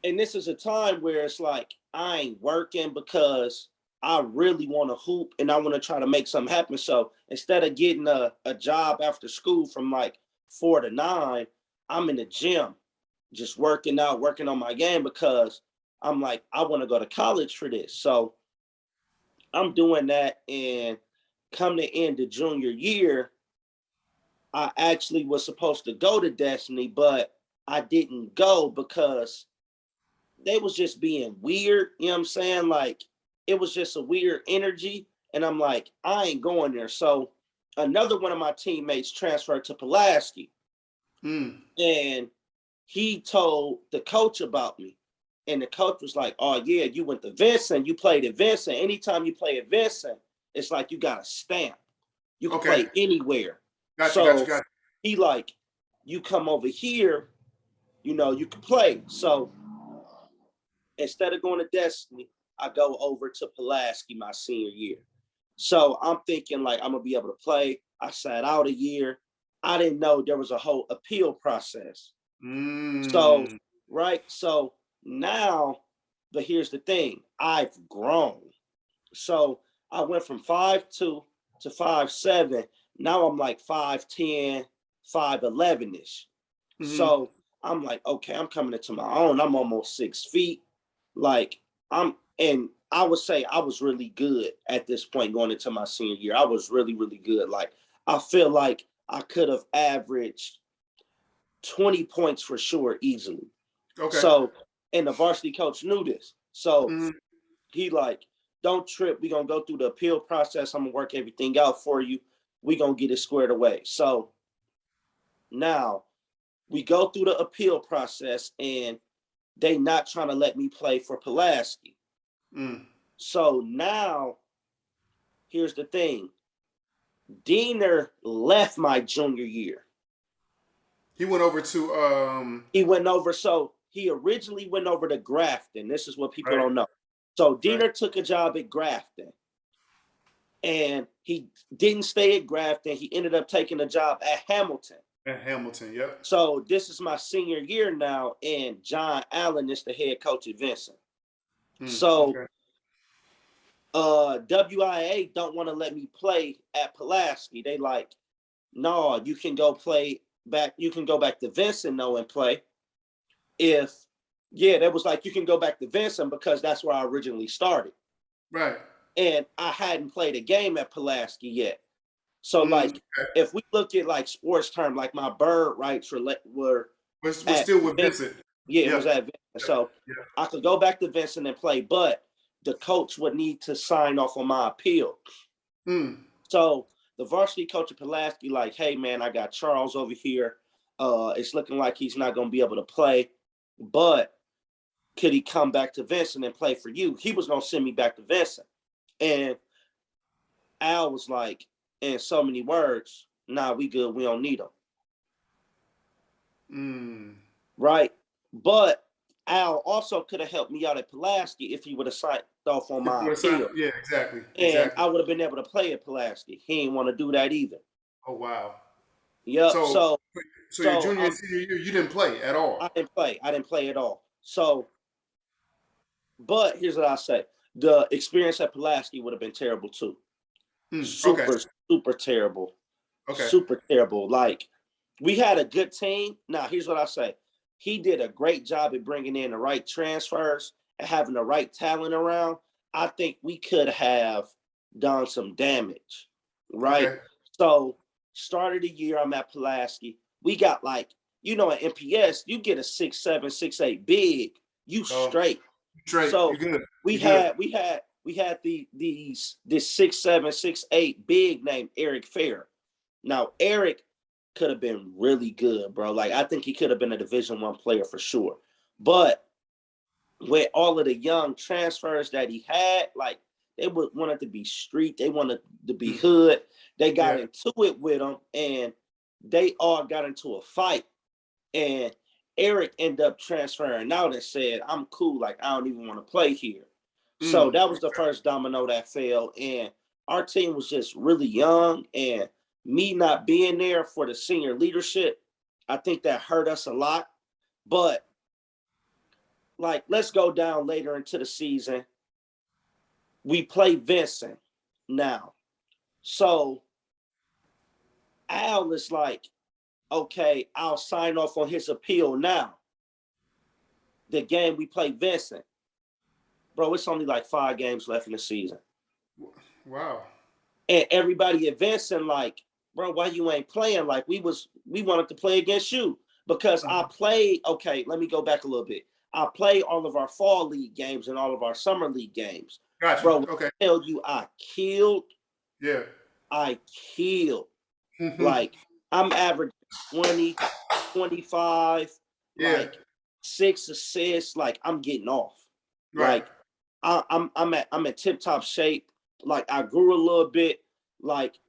and this is a time where it's like I ain't working because I really want to hoop and I want to try to make something happen. So instead of getting a job after school from like 4 to 9, I'm in the gym just working out, working on my game because I'm like, I want to go to college for this. So I'm doing that. And come the end of junior year, I actually was supposed to go to Destiny, but I didn't go because they was just being weird. You know what I'm saying? Like it was just a weird energy. And I'm like, I ain't going there. So another one of my teammates transferred to Pulaski, Mm. and he told the coach about me. And the coach was like, oh yeah, you went to Vincent, you played at Vincent. Anytime you play at Vincent, it's like you got a stamp. You can Okay. play anywhere. Got you. Got you. So Got he like, you come over here, you can play. So instead of going to Destiny, I go over to Pulaski my senior year. So I'm thinking like I'm gonna be able to play. I sat out a year. I didn't know there was a whole appeal process. you. So, Mm. right. So now, but here's the thing, I've grown. So I went from 5'2" to 5'7". Now I'm like 5'10", 5'11" ish. Mm-hmm. So I'm like, okay, I'm coming into my own. I'm almost 6 feet. Like and I would say I was really good at this point going into my senior year. I was really, really good. Like I feel like I could have averaged 20 points for sure easily. Okay. So, and the varsity coach knew this. So Mm-hmm. he like, don't trip. We're gonna go through the appeal process. I'm gonna work everything out for you. We're gonna get it squared away. So now we go through the appeal process and they not trying to let me play for Pulaski. Mm. So now here's the thing. Diener left my junior year. He went over to He went over, so he originally went over to Grafton. This is what people right, don't know. So right. Diener took a job at Grafton, and he didn't stay at Grafton. He ended up taking a job at Hamilton. At Hamilton. Yep. So this is my senior year now, and John Allen is the head coach at Vincent. Mm. So Okay. WIA don't want to let me play at Pulaski. They like, no, you can go play back. You can go back to Vincent though and play. If yeah, that was like you can go back to Vincent because that's where I originally started. Right. And I hadn't played a game at Pulaski yet. So like Okay. if we look at like sports term, like my bird rights were We're at still with Vincent. Vincent. Yeah, it Yeah. was at Vincent. So Yeah. I could go back to Vincent and play, but the coach would need to sign off on my appeal. Mm. So the varsity coach at Pulaski, like, hey man, I got Charles over here. It's looking like he's not gonna be able to play, but could he come back to Vincent and play for you? He was gonna send me back to Vincent. And Al was like, in so many words, nah, we good, we don't need him. Mm. Right? But Al also could have helped me out at Pulaski if he would have signed off on my appeal. Yeah, exactly. And Exactly. I would have been able to play at Pulaski. He didn't want to do that either. Oh wow. Yep. So So so your junior and I'm senior year, you didn't play at all. I didn't play. I didn't play at all. So, but here's what I say: the experience at Pulaski would have been terrible too. Okay. Super, super terrible. Okay. Super terrible. Like we had a good team. Now, here's what I say: he did a great job at bringing in the right transfers and having the right talent around. I think we could have done some damage, right? Okay. So, start of the year, I'm at Pulaski. We got like, at MPS, you get a 6'7", 6'8" big, you Oh, straight. straight. So You good. we You good. had this 6'7", 6'8" big named Eric Fair. Now Eric could have been really good, bro. Like I think he could have been a Division I player for sure. But with all of the young transfers that he had, like they wanted to be street, they wanted to be hood. They got Yeah. into it with him, and they all got into a fight. And Eric ended up transferring out and said, "I'm cool. Like I don't even want to play here." So Mm. that was the first domino that fell, and our team was just really young. And me not being there for the senior leadership, I think that hurt us a lot. But like, let's go down later into the season. We play Vincent now. So Al is like, okay, I'll sign off on his appeal now. The game we play Vincent. Bro, it's only like 5 games left in the season. Wow. And everybody at Vincent like, bro, why you ain't playing? Like we wanted to play against you. Because I played, okay, let me go back a little bit. I played all of our fall league games and all of our summer league games. Gotcha. Bro, Okay. I tell you, I killed. Yeah. Like, I'm averaging 20, 25, Yeah. like 6 assists. Like, I'm getting off. Right. Like, I'm in tip top shape. Like, I grew a little bit. Like,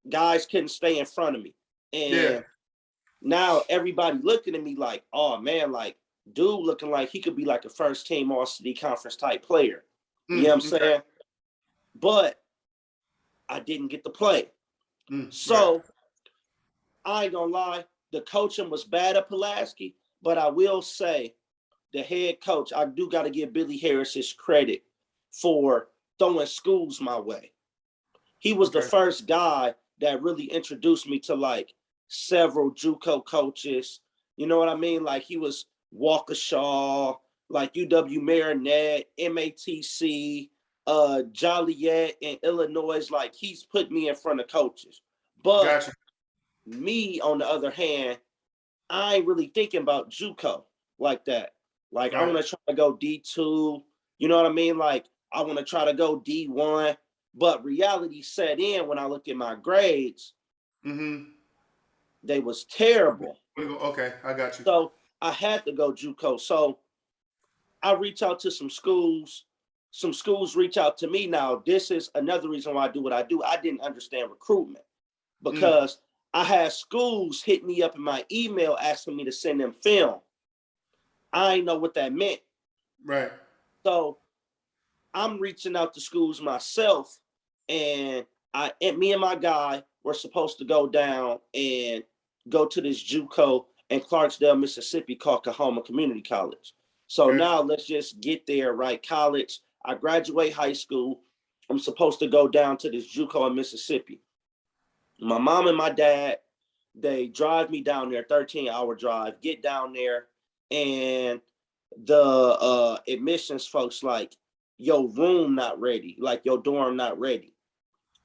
guys couldn't stay in front of me. And Yeah. now everybody looking at me like, oh man, like dude looking like he could be like a first team All City Conference type player. You know what I'm Okay. saying? But I didn't get to play. So Right. I ain't gonna lie, the coaching was bad at Pulaski, but I will say the head coach, I do got to give Billy Harris his credit for throwing schools my way. He was the Okay. first guy that really introduced me to like several JUCO coaches. You know what I mean? Like he was Walker Shaw, like UW Marinette, MATC, Joliet in Illinois. Like he's put me in front of coaches. But Gotcha. me, on the other hand, I ain't really thinking about JUCO like that. Like I Right. want to try to go D2. You know what I mean? Like I want to try to go D1. But reality set in when I looked at my grades. They was terrible. Okay, I got you. So I had to go JUCO. So I reach out to some schools. Some schools reach out to me. Now, this is another reason why I do what I do. I didn't understand recruitment because I had schools hit me up in my email asking me to send them film. I didn't know what that meant. Right. So I'm reaching out to schools myself, and me and my guy were supposed to go down and go to this JUCO in Clarksdale, Mississippi called Kahoma Community College. So Okay. now let's just get there, right? College. I graduate high school. I'm supposed to go down to this JUCO in Mississippi. My mom and my dad They drive me down there, 13-hour drive, get down there, and the admissions folks like, your room not ready, like your dorm not ready.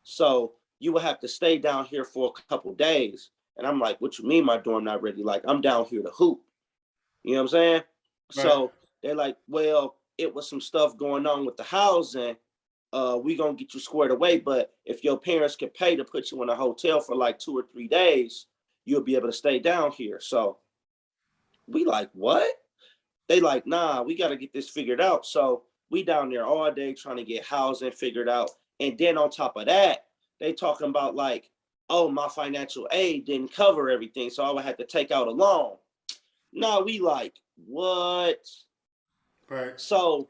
So you will have to stay down here for a couple days. And I'm like, what you mean my dorm not ready? Like, I'm down here to hoop. You know what I'm saying? Right. So they're like, well, it was some stuff going on with the housing. We gonna get you squared away. But if your parents can pay to put you in a hotel for like 2 or 3 days, you'll be able to stay down here. So we like, what? They like, nah, we got to get this figured out. So we down there all day trying to get housing figured out. And then on top of that, they talking about like, oh, my financial aid didn't cover everything, so I would have to take out a loan. Nah, we like, what? Right. So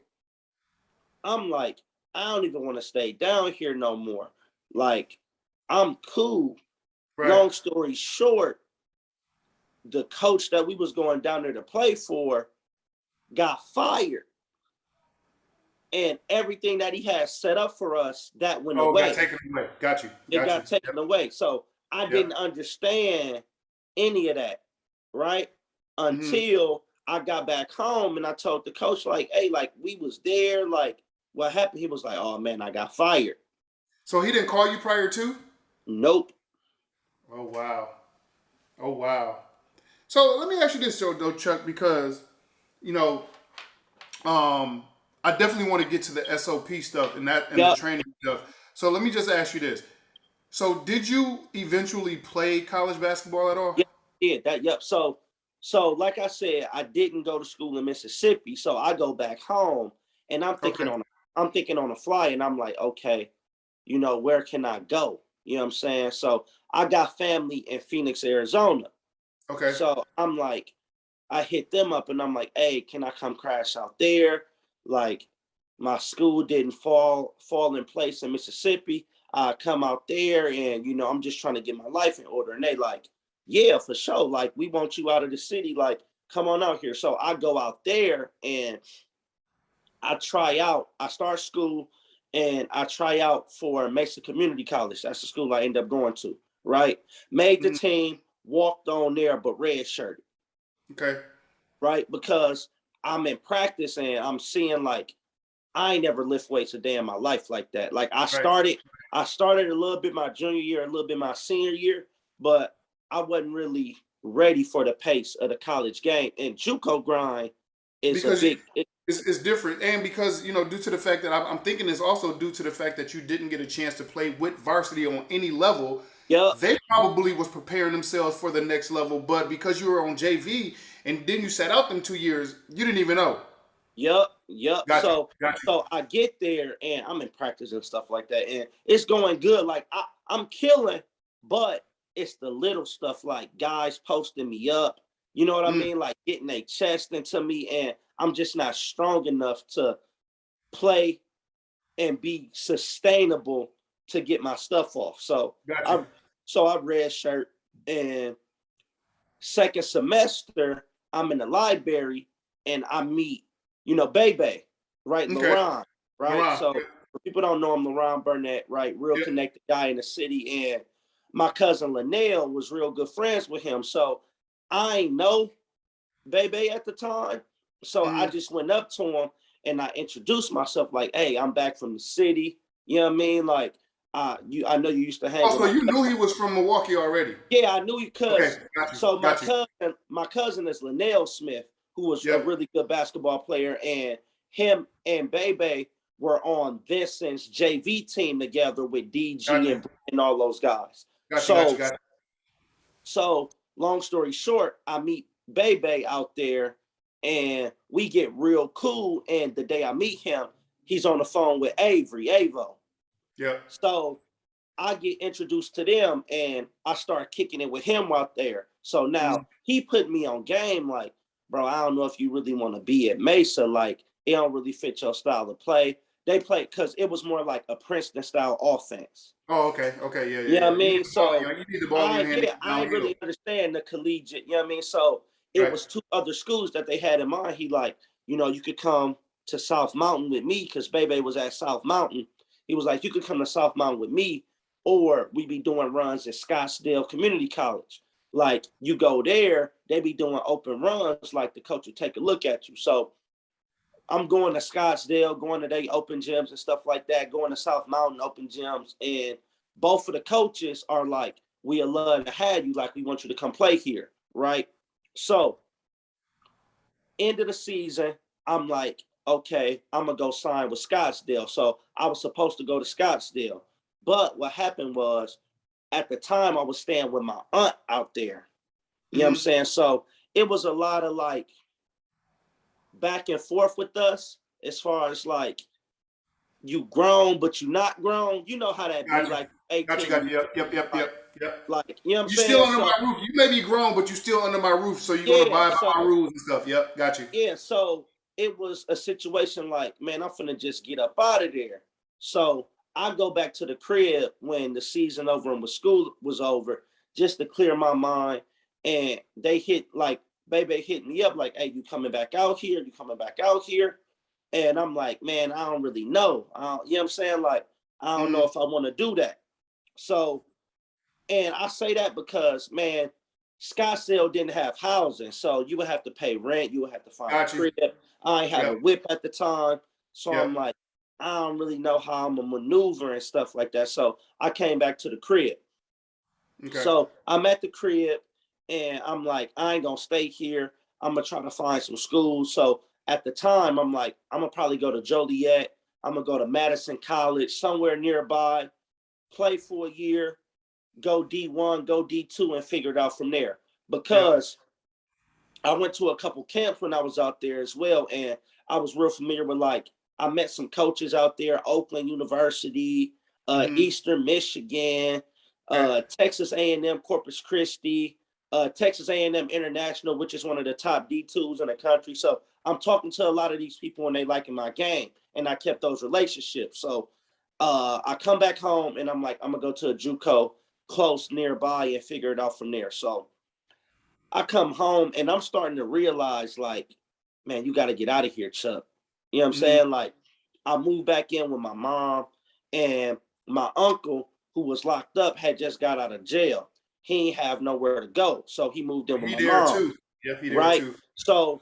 I'm like, I don't even want to stay down here no more. Like, I'm cool. Right. Long story short, the coach that we was going down there to play for got fired, and everything that he had set up for us, that went Oh, got away. taken away. Got you. It got you. taken away. So I didn't understand any of that, right? Mm-hmm. Until I got back home and I told the coach, like, hey, like, we was there, like, what happened? He was like, oh man, I got fired. So he didn't call you prior to? Nope. Oh wow. Oh wow. So let me ask you this, though, Chuck, because you know, I definitely want to get to the SOP stuff and the Yep. training stuff. So let me just ask you this. So did you eventually play college basketball at all? Yep. Yeah, that, yep. So like I said, I didn't go to school in Mississippi. So I go back home and Okay. I'm thinking on the fly, and I'm like, okay, where can I go? You know what I'm saying? So I got family in Phoenix, Arizona. Okay. So I'm like, I hit them up and I'm like, hey, can I come crash out there? Like, my school didn't fall in place in Mississippi. I come out there and I'm just trying to get my life in order. And they like, yeah, for sure. Like, we want you out of the city. Like, come on out here. So I go out there and I try out. I start school and I try out for Mesa Community College. That's the school I end up going to, right? Made the Mhm. team, walked on there, but red shirted, Okay. right? Because I'm in practice and I'm seeing like, I ain't never lift weights a day in my life like that. Like, Right. I started a little bit my junior year, a little bit my senior year, but I wasn't really ready for the pace of the college game. And JUCO grind is a Because big, it's different, and because due to the fact that I'm thinking it's also due to the fact that you didn't get a chance to play with varsity on any level. yep, They probably was preparing themselves for the next level, but because you were on JV and then you sat out them 2 years, you didn't even know. yep. Got you. Got you. So I get there and I'm in practice and stuff like that, and it's going good. Like, I'm killing, but it's the little stuff like guys posting me up. You know what I Mm, mean? Like, getting a chest into me, and I'm just not strong enough to play and be sustainable to get my stuff off. got you. I I red shirt, and second semester I'm in the library and I meet, Bebe, right? Okay. Laron, right? Laurent. So Yeah. for people don't know him, Laron Burnett, right? Real Yeah. connected guy in the city. And my cousin Linnell was real good friends with him. So I ain't know Bebe at the time. So I Mm. just went up to him and I introduced myself like, hey, I'm back from the city. You know what I mean? Like, I know you used to hang with Also, my you knew he was from Milwaukee already. yeah, I knew you Okay. because Got you. so Got you. my cousin is Linnell Smith, who was a Yep. really good basketball player, and him and Bebe were on Vincent's JV team together with Got DG you. and all those guys. Got you. Got you. So Got you. so long story short, I meet Bebe out there and we get real cool. And the day I meet him, he's on the phone with Avo. Yep. So I get introduced to them and I start kicking it with him out there. So Mm. now he put me on game like, bro, I don't know if you really want to be at Mesa. Like, it don't really fit your style of play. They play because it was more like a Princeton style offense. Oh, okay. Okay. Yeah. You Yeah. know Yeah. what I You need mean? the ball. So You need the ball in your hand I ain't downhill. really understand the collegiate, you know what I mean? So it Right. was two other schools that they had in mind. He like, you could come to South Mountain with me because Bebe was at South Mountain. He was like, you could come to South Mountain with me, or we be doing runs at Scottsdale Community College. Like you go there, they be doing open runs, like the coach will take a look at you. So I'm going to Scottsdale, going to they open gyms and stuff like that, going to South Mountain open gyms. And both of the coaches are like, we love to have you, like we want you to come play here, right? So end of the season, I'm like, okay, I'm gonna go sign with Scottsdale. So I was supposed to go to Scottsdale. But what happened was at the time I was staying with my aunt out there. You know what I'm Mm-hmm. saying? So it was a lot of like back and forth with us as far as like you grown but you not grown. You know how that be Got you. like Got you. 18, Got you. Yep. Yep. Yep. like Yep. Yep. like you know what I'm You still saying? under So my roof. You may be grown, but you still under my roof, so you're gonna yeah, abide by my so rules and stuff. Yep. Got you. yeah, so it was a situation like, man, I'm finna just get up out of there. So I go back to the crib when the season over and when school was over, just to clear my mind. And they hit like, baby hit me up like, hey, you coming back out here? You coming back out here? And I'm like, man, I don't really know. You know what I'm saying? Like, I don't know Mm-hmm. if I want to do that. So, and I say that because, man, Scottsdale didn't have housing. So you would have to pay rent. You would have to find a Got you. crib. I ain't had a Yep. whip at the time. So I'm Yep. like, I don't really know how I'm going to maneuver and stuff like that. So I came back to the crib. Okay. So I'm at the crib and I'm like, I ain't gonna stay here. I'm gonna try to find some schools. So at the time, I'm like, I'm gonna probably go to Joliet. I'm gonna go to Madison College, somewhere nearby, play for a year, go D1, go D2, and figure it out from there. Yep. Because I went to a couple camps when I was out there as well, and I was real familiar with like I met some coaches out there, Oakland University, Mm-hmm. Eastern Michigan, Okay. Texas A&M Corpus Christi, Texas A&M International, which is one of the top D2s in the country. So I'm talking to a lot of these people and they liking my game, and I kept those relationships. So I come back home and I'm like, I'm gonna go to a JUCO close nearby and figure it out from there. So I come home and I'm starting to realize, like, man, you got to get out of here, Chuck. You know what I'm Mm-hmm. saying? Like, I moved back in with my mom, and my uncle, who was locked up, had just got out of jail. He ain't have nowhere to go. So he moved in with He my there mom, too. Yep. He there right? too. So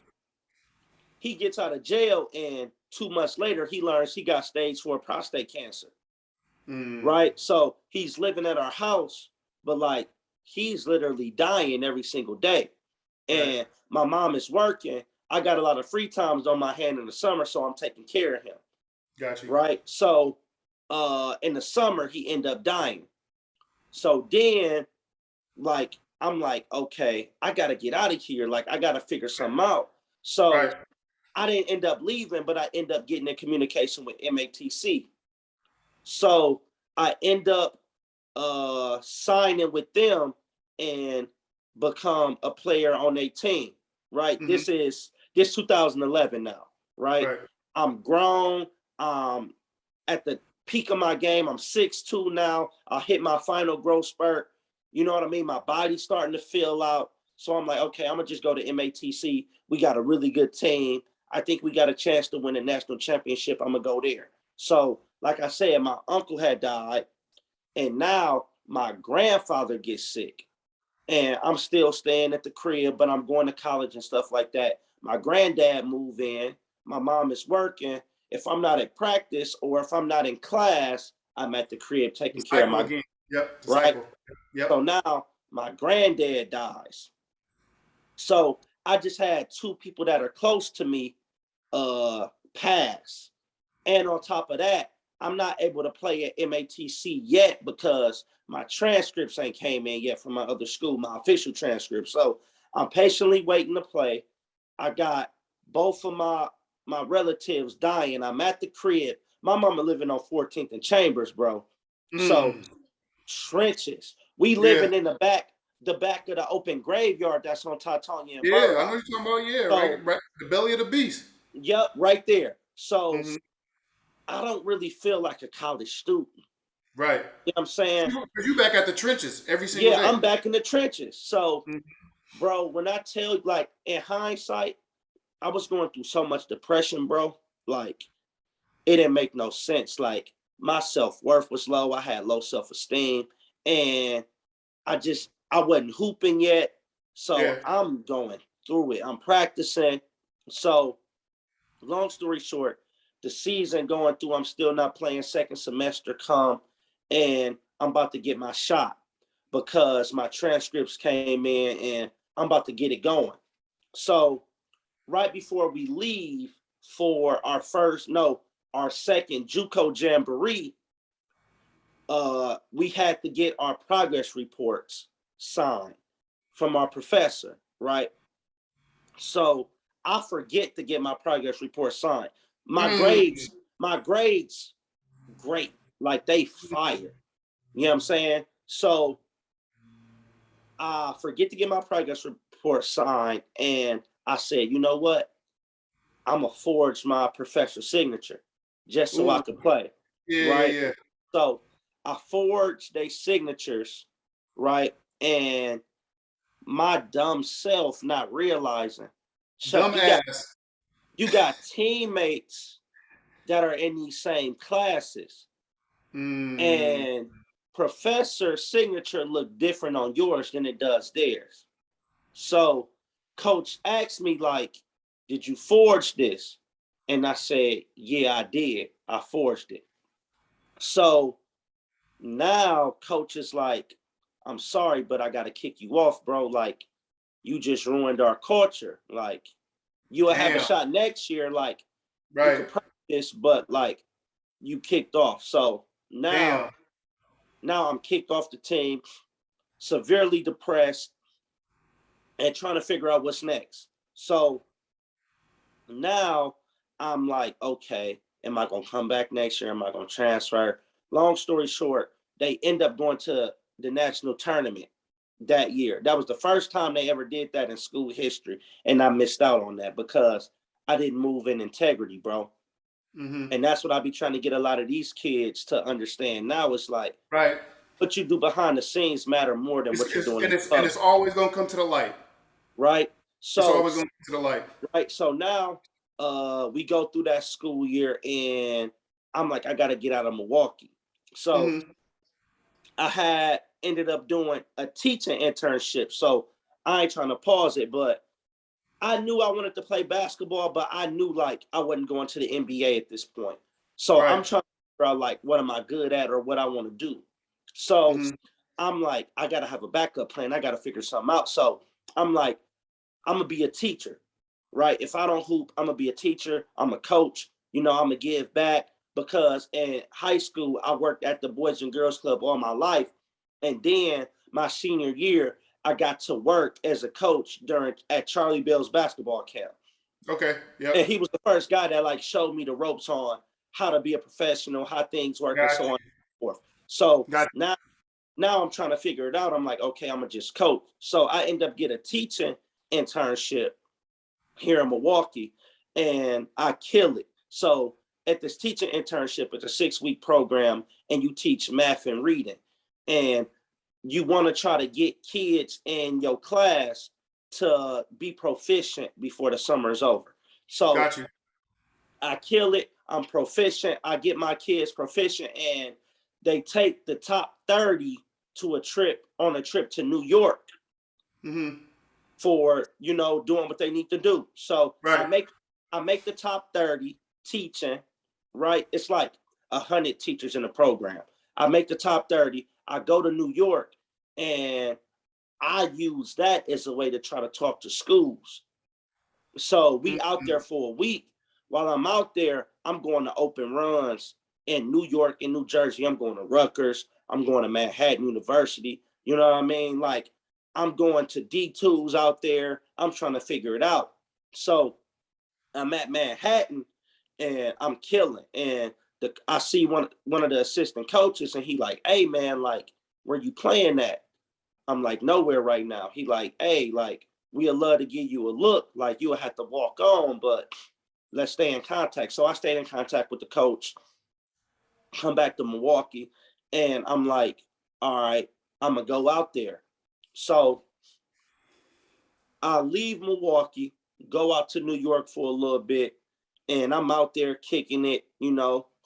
he gets out of jail, and 2 months later, he learns he got stage 4 prostate cancer, Mm. right? So he's living at our house, but like, he's literally dying every single day. Right. And my mom is working. I got a lot of free times on my hand in the summer, so I'm taking care of him, Got you. right? So in the summer he ended up dying. So then like I'm like, okay, I gotta get out of here. Like I gotta figure something out. So Right. I didn't end up leaving, but I end up getting in communication with MATC. So I end up signing with them and become a player on their team, right? Mm-hmm. This 2011 now, right? Right. I'm grown. At the peak of my game, I'm 6'2" now. I hit my final growth spurt. You know what I mean? My body's starting to fill out. So I'm like, okay, I'm gonna just go to MATC. We got a really good team. I think we got a chance to win a national championship. I'm gonna go there. So, like I said, my uncle had died. And now my grandfather gets sick, and I'm still staying at the crib, but I'm going to college and stuff like that. My granddad moved in. My mom is working. If I'm not at practice or if I'm not in class, I'm at the crib The taking care of cycle my again. Yep. The right. cycle. Yep. So now my granddad dies. So I just had two people that are close to me pass. And on top of that, I'm not able to play at MATC yet because my transcripts ain't came in yet from my other school, my official transcript. So I'm patiently waiting to play. I got both of my relatives dying. I'm at the crib. My mama living on 14th and Chambers, bro. So Mm. trenches. We Yeah. living in the back of the open graveyard that's on Titania and Yeah. I know Burlock. you're talking about. Yeah. Right. So, Right. The belly of the beast. yep, right there. So Mm-hmm. I don't really feel like a college student. Right. You know what I'm saying? Because you back at the trenches every single Yeah, day. I'm back in the trenches. So, Mm. bro, when I tell you, like, in hindsight, I was going through so much depression, bro. Like, it didn't make no sense. Like, my self worth was low. I had low self esteem. And I just, I wasn't hooping yet. So Yeah. I'm going through it. I'm practicing. So long story short, the season going through, I'm still not playing. Second semester come, and I'm about to get my shot because my transcripts came in and I'm about to get it going. So right before we leave for our second JUCO jamboree, we had to get our progress reports signed from our professor, right? So I forget to get my progress report signed. My Mm. grades, my grades, great. Like they fire. You know what I'm saying? So I forget to get my progress report signed. And I said, you know what? I'm gonna forge my professor's signature just so I Ooh. could play. Yeah, yeah, Right. yeah. So I forged their signatures, right? And my dumb self not realizing, Chuck, Dumb ass. you got teammates that are in these same classes, Mm. and professor signature look different on yours than it does theirs. So coach asked me like, did you forge this? And I said, yeah, I did. I forged it. So now coach is like, I'm sorry, but I gotta kick you off, bro. Like, you just ruined our culture. Like, you'll have a Damn. shot next year. Like, you Right. could practice, but like you kicked off. So now, Damn. now I'm kicked off the team, severely depressed, and trying to figure out what's next. So now I'm like, okay, am I gonna come back next year? Am I gonna transfer? Long story short, they end up going to the national tournament that year. That was the first time they ever did that in school history, and I missed out on that because I didn't move in integrity, bro. Mm-hmm. And that's what I be trying to get a lot of these kids to understand. Now it's like Right. what you do behind the scenes matter more than what you're doing in And it's public, always gonna come to the light. right? It's So always gonna come to the light. right, so now we go through that school year, and I'm like, I gotta get out of Milwaukee. So Mm-hmm. I had ended up doing a teaching internship. So I ain't trying to pause it, but I knew I wanted to play basketball, but I knew like I wasn't going to the NBA at this point. So Right. I'm trying to figure out like what am I good at or what I want to do. So Mm-hmm. I'm like, I gotta have a backup plan. I gotta figure something out. So I'm like, I'm gonna be a teacher, right? If I don't hoop, I'm gonna be a teacher. I'm a coach. You know, I'm gonna give back because in high school I worked at the Boys and Girls Club all my life, and then my senior year I got to work as a coach during at Charlie Bell's basketball camp, Okay. and Yep. he was the first guy that like showed me the ropes on how to be a professional, how things work, and Got so on you. and so forth. So Got now I'm trying to figure it out. I'm like, okay, I'm gonna just coach. So I end up getting a teaching internship here in Milwaukee, and I kill it. So at this teaching internship, it's a 6-week program, and you teach math and reading, and you want to try to get kids in your class to be proficient before the summer is over. So got you. I kill it. I'm proficient. I get my kids proficient, and they take the top 30 to a trip to New York Mm-hmm. for doing what they need to do. So Right. I make the top 30 teaching, right? It's like 100 teachers in the program. I make the top 30. I go to New York, and I use that as a way to try to talk to schools. So we out Mm-hmm. there for a week. While I'm out there, I'm going to open runs in New York and New Jersey. I'm going to Rutgers. I'm going to Manhattan University. You know what I mean? Like I'm going to D2s out there. I'm trying to figure it out. So I'm at Manhattan and I'm killing. And I see one of the assistant coaches, and he like, hey man, like, where you playing at? I'm like, nowhere right now. He like, hey, like, we'd love to give you a look. Like, you'll have to walk on, but let's stay in contact. So I stayed in contact with the coach, come back to Milwaukee, and I'm like, all right, I'm gonna go out there. So I leave Milwaukee, go out to New York for a little bit, and I'm out there kicking it,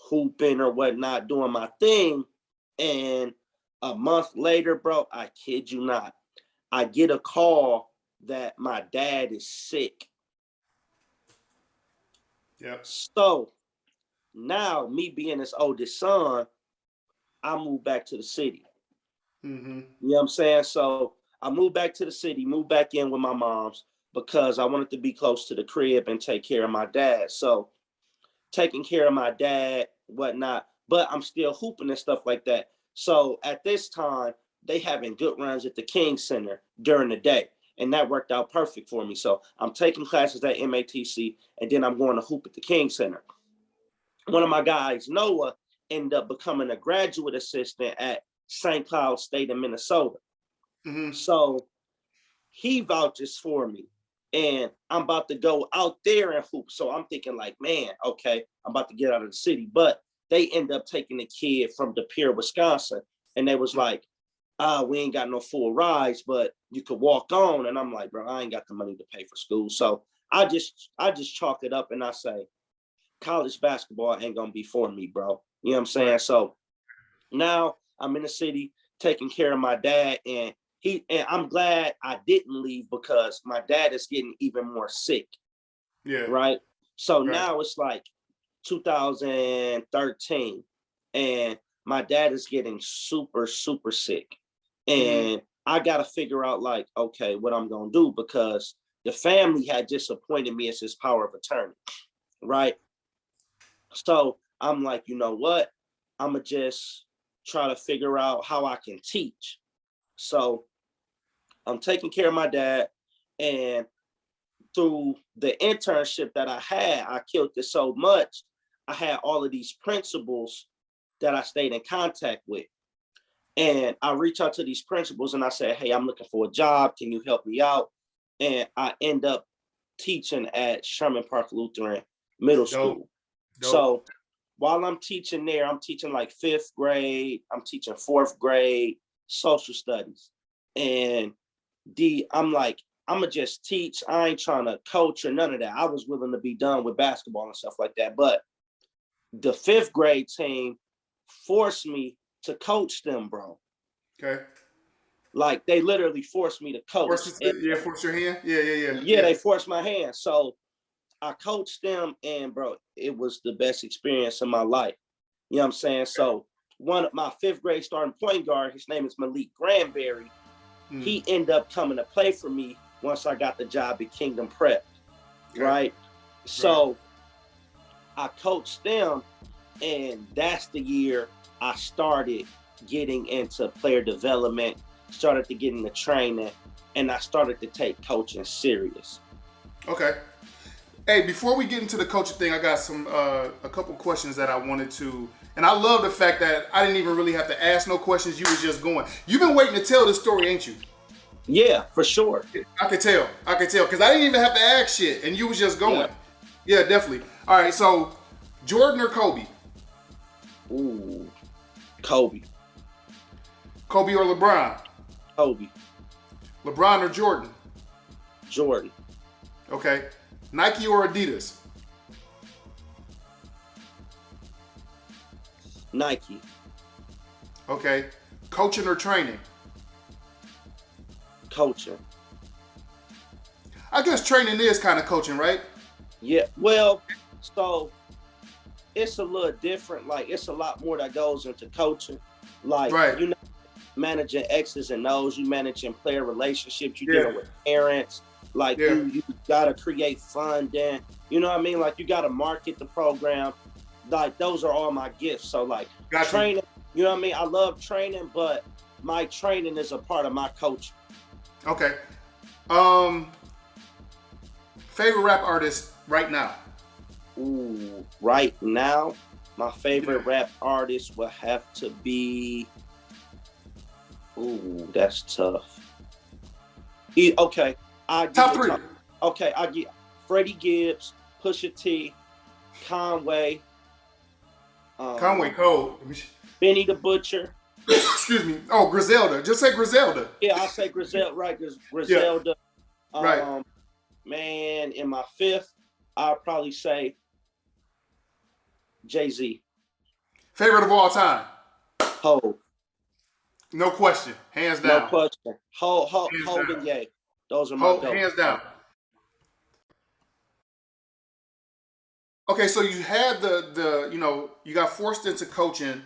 hooping or whatnot, doing my thing. And a month later, bro, I kid you not, I get a call that my dad is sick. Yep. So now, me being his oldest son, I moved back to the city. Mm-hmm. You know what I'm saying? So I moved back to the city, moved back in with my mom's because I wanted to be close to the crib and take care of my dad. So taking care of my dad, whatnot, but I'm still hooping and stuff like that. So at this time, they having good runs at the King Center during the day. And that worked out perfect for me. So I'm taking classes at MATC and then I'm going to hoop at the King Center. One of my guys, Noah, ended up becoming a graduate assistant at St. Cloud State in Minnesota. Mm-hmm. So he vouches for me. And I'm about to go out there and hoop. So I'm thinking like, man, okay, I'm about to get out of the city. But they end up taking a kid from De Pere, Wisconsin. And they was like, we ain't got no full rides, but you could walk on. And I'm like, bro, I ain't got the money to pay for school. So I just chalk it up and I say, college basketball ain't gonna be for me, bro. You know what I'm saying? So now I'm in the city taking care of my dad, and I'm glad I didn't leave because my dad is getting even more sick. Yeah. Right. So Right. now it's like 2013, and my dad is getting super, super sick. And I gotta figure out like, okay, what I'm gonna do because the family had just appointed me as his power of attorney. Right. So I'm like, you know what? I'm gonna just try to figure out how I can teach. So I'm taking care of my dad, and through the internship that I had, I killed it so much. I had all of these principals that I stayed in contact with. And I reach out to these principals and I say, hey, I'm looking for a job. Can you help me out? And I end up teaching at Sherman Park Lutheran Middle School. Dope. So while I'm teaching there, I'm teaching like 5th grade, I'm teaching 4th grade social studies. And I'm like, I'm gonna just teach. I ain't trying to coach or none of that. I was willing to be done with basketball and stuff like that. But the 5th grade team forced me to coach them, bro. Okay. Like they literally forced me to coach. Force your hand. Yeah, they forced my hand. So I coached them, and bro, it was the best experience of my life. You know what I'm saying? So one of my 5th grade starting point guard, his name is Malik Granberry. He ended up coming to play for me once I got the job at Kingdom Prep. Okay. Right. So I coached them, and that's the year I started getting into player development, started to get into training, and I started to take coaching serious. Okay. Hey, before we get into the coaching thing, I got a couple questions that I wanted to, and I love the fact that I didn't even really have to ask no questions. You was just going. You've been waiting to tell this story, ain't you? Yeah, for sure. I could tell, because I didn't even have to ask shit, and you was just going. Yeah, definitely. All right, so Jordan or Kobe? Ooh, Kobe. Kobe or LeBron? Kobe. LeBron or Jordan? Jordan. Okay. Nike or Adidas? Nike. Okay. Coaching or training? Coaching. I guess training is kind of coaching, right? Yeah, well, so it's a little different. Like, it's a lot more that goes into coaching. Like, right. You know, managing X's and O's, you managing player relationships, you dealing with parents. Like, you gotta create funding. You know what I mean? Like, you gotta market the program. Like, those are all my gifts. So, like, training, you know what I mean? I love training, but my training is a part of my coaching. Okay. Favorite rap artist right now? Ooh, right now, my favorite rap artist will have to be. Ooh, that's tough. Okay, top 3. Okay, I get Freddie Gibbs, Pusha T, Conway. Conway Cole. Benny the Butcher. Excuse me. Oh, Griselda. Just say Griselda. Yeah, I'll say Griselda. Right, Griselda. Yeah. Right. Man, in my 5th, I'll probably say Jay-Z. Favorite of all time? Hov. No question. Hands No down. question. Hands Hogan, down. yeah, those are my goats, Hands bro. down. Okay, so you had you got forced into coaching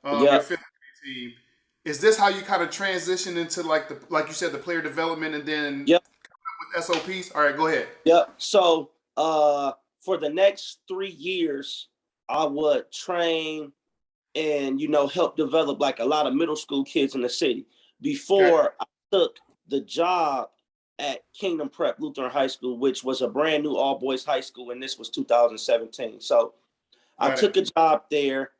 your Yep, fifth grade team. Is this how you kind of transition into like you said the player development and then yep, with SOPs? All right, go ahead. yep. So, for the next 3 years, I would train and help develop like a lot of middle school kids in the city Okay, before I took the job at Kingdom Prep Lutheran High School, which was a brand new all boys high school, and this was 2017. So I got it. took a job there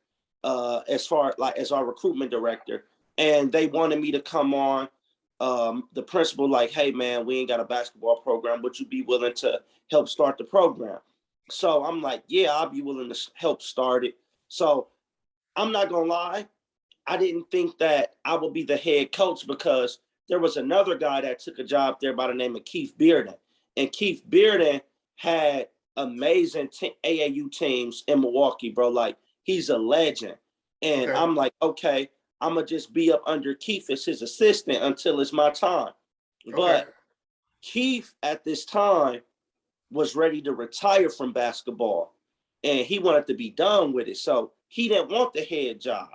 as far like as our recruitment director, and they wanted me to come on. The principal like, hey man, we ain't got a basketball program. Would you be willing to help start the program? So I'm like, yeah, I'll be willing to help start it. So I'm not gonna lie, I didn't think that I would be the head coach because there was another guy that took a job there by the name of Keith Bearden. And Keith Bearden had amazing AAU teams in Milwaukee, bro. Like, he's a legend. And Okay, I'm like, okay, I'm going to just be up under Keith as his assistant until it's my time. okay. But Keith at this time was ready to retire from basketball and he wanted to be done with it. So he didn't want the head job.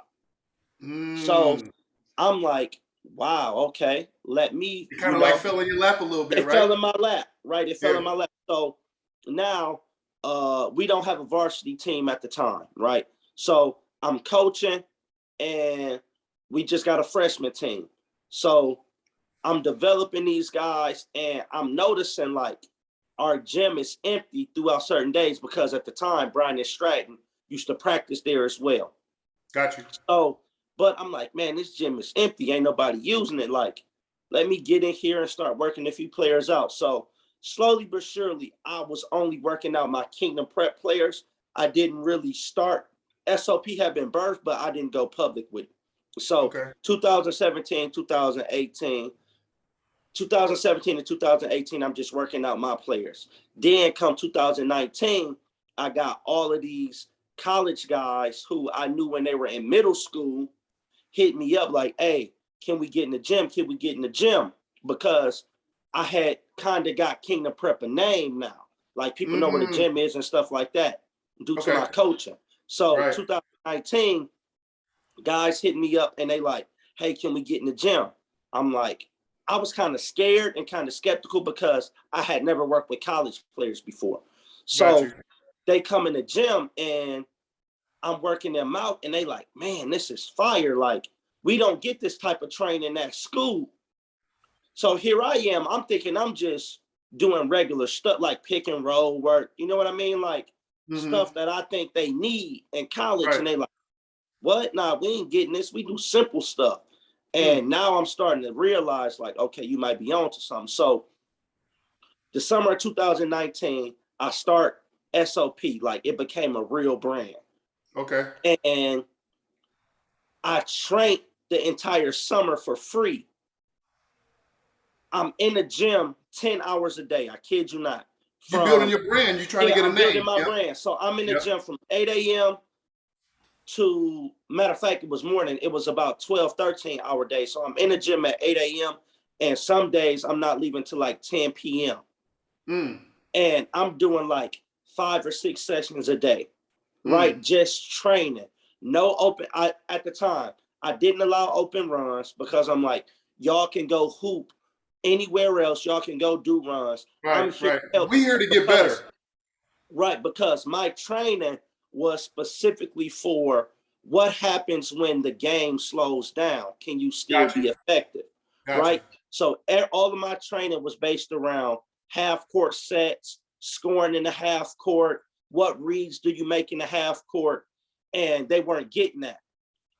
So Mm. I'm like, wow, okay, let me, It kind of like fell in your lap a little bit, it right? fell in my lap, right? It fell Yeah. in my lap. So now we don't have a varsity team at the time, right? So I'm coaching and we just got a freshman team. So I'm developing these guys and I'm noticing like our gym is empty throughout certain days because at the time, Brian and Stratton used to practice there as well. Got you. So, but I'm like, man, this gym is empty. Ain't nobody using it. Like, let me get in here and start working a few players out. So slowly but surely, I was only working out my Kingdom Prep players. I didn't really start. SOP had been birthed, but I didn't go public with it. So Okay. 2017, 2018, 2017 and 2018, I'm just working out my players. Then come 2019, I got all of these college guys who I knew when they were in middle school hit me up like, hey, can we get in the gym? Can we get in the gym? Because I had kind of got Kingdom Prep a name now. Like people know where the Mm. gym is and stuff like that due to Okay. my coaching. So Right. 2019, guys hit me up and they like, hey, can we get in the gym? I'm like, I was kind of scared and kind of skeptical because I had never worked with college players before. Got So you. they come in the gym and I'm working them out and they like, man, this is fire. Like, we don't get this type of training at school. So here I am. I'm thinking I'm just doing regular stuff like pick and roll work. You know what I mean? Like Mm-hmm. stuff that I think they need in college. Right. And they like, what? Nah, we ain't getting this. We do simple stuff. Mm. And now I'm starting to realize, like, okay, you might be on to something. So the summer of 2019, I start SOP. Like it became a real brand. Okay. And I trained the entire summer for free. I'm in the gym 10 hours a day. I kid you not. You building From your brand. You trying to Yeah, get a I'm building name. my Yep. brand. So I'm in the Yep. gym from 8 a.m. to, matter of fact, it was morning. It was about 12, 13-hour days. So I'm in the gym at 8 a.m. And some days I'm not leaving till like 10 p.m. Mm. And I'm doing like 5 or 6 sessions a day, Mm. right? Just training. No open. At the time, I didn't allow open runs because I'm like, y'all can go hoop anywhere else. Y'all can go do runs. Right. I'm here Right. to help We here to get better. because, right, because my training was specifically for what happens when the game slows down. Can you still Got you. be effective? Got you. Right. So all of my training was based around half court sets, scoring in the half court. What reads do you make in the half court? And they weren't getting that.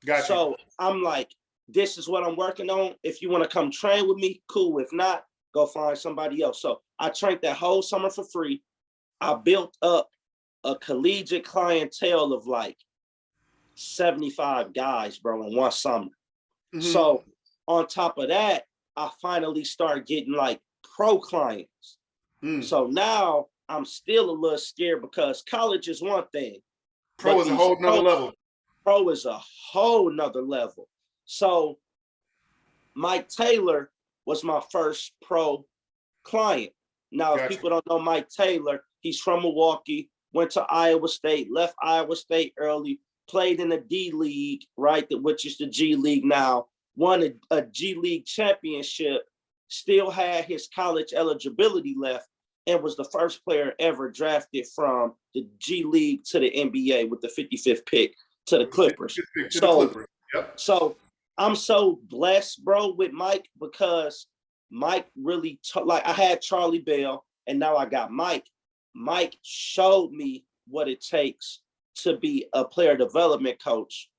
Got you. So I'm like, this is what I'm working on. If you want to come train with me, cool. If not, go find somebody else. So I trained that whole summer for free. I built up a collegiate clientele of like 75 guys, bro, in one summer. Mm-hmm. So on top of that, I finally started getting like pro clients. Mm. So now I'm still a little scared because college is one thing, Pro but is a these whole nother level. pro is a whole nother level. So Mike Taylor was my first pro client. Now, if Gotcha. people don't know Mike Taylor, he's from Milwaukee, went to Iowa State, left Iowa State early, played in the D League, right, which is the G League now, won a G League championship, still had his college eligibility left, and was the first player ever drafted from the G League to the NBA with the 55th pick to the Clippers. Yep. So I'm so blessed, bro, with Mike, because Mike really, like, I had Charlie Bell and now I got Mike. Mike showed me what it takes to be a player development coach,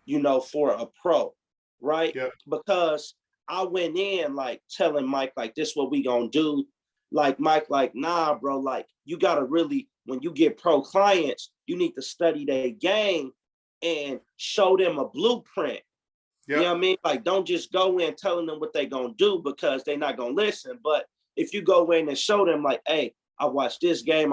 you know, for a pro, right? Yep. Because I went in like telling Mike, like, this what we gonna do. Like, Mike, like, nah, bro, like, you gotta really, when you get pro clients, you need to study their game and show them a blueprint. Yep. You know what I mean? Like, don't just go in telling them what they're gonna do, because they're not gonna listen. But if you go in and show them, like, hey, I watched this game,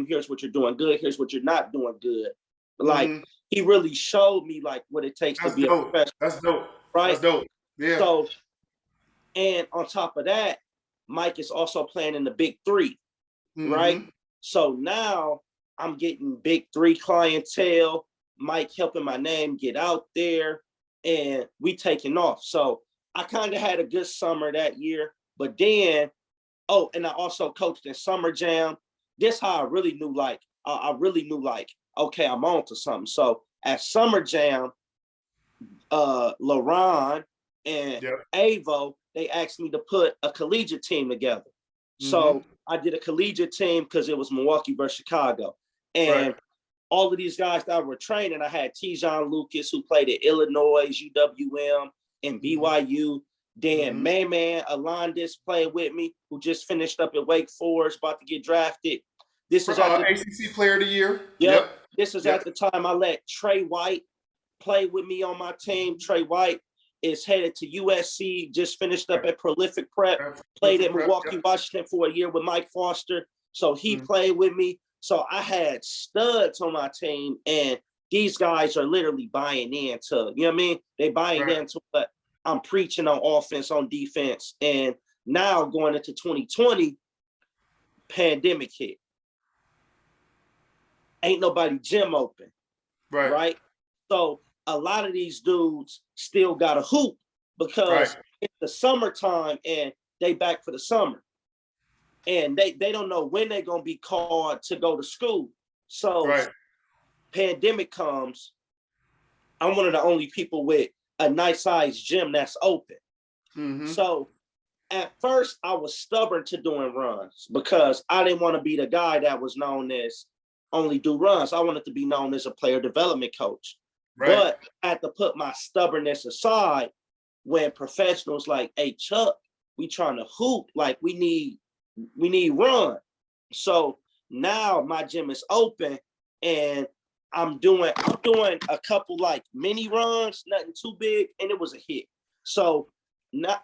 here's what you're doing good, here's what you're not doing good. Like, he really showed me like what it takes to be a professional. That's dope. Right? That's dope. Yeah. So, and on top of that, Mike is also playing in the Big Three, right? So now I'm getting Big Three clientele, Mike helping my name get out there, and we taking off. So I kind of had a good summer that year, but then, oh, and I also coached in Summer Jam. This how I really knew, like, okay, I'm on to something. So at Summer Jam, LaRon and Avo, they asked me to put a collegiate team together. So I did a collegiate team because it was Milwaukee versus Chicago. And all of these guys that were training, I had Tijon Lucas, who played at Illinois, UWM, and BYU. Then Man Alondis played with me, who just finished up at Wake Forest, about to get drafted. This is at the ACC Player of the Year. Yep. This is at the time I let Trey White play with me on my team. Trey White is headed to USC, just finished up at Prolific Prep, played at Milwaukee, Washington for a year with Mike Foster. So he played with me. So I had studs on my team, and these guys are literally buying into, you know what I mean? They buying into what I'm preaching on offense, on defense. And now going into 2020, pandemic hit. Ain't nobody gym open, right? So a lot of these dudes still got a hoop because it's the summertime and they back for the summer. And they don't know when they're going to be called to go to school. So pandemic comes, I'm one of the only people with a nice sized gym that's open. So at first I was stubborn to doing runs because I didn't want to be the guy that was known as only do runs. I wanted to be known as a player development coach. But I had to put my stubbornness aside when professionals like, hey, Chuck, we trying to hoop, like we need run. So now my gym is open and I'm doing a couple like mini runs, nothing too big, and it was a hit. So not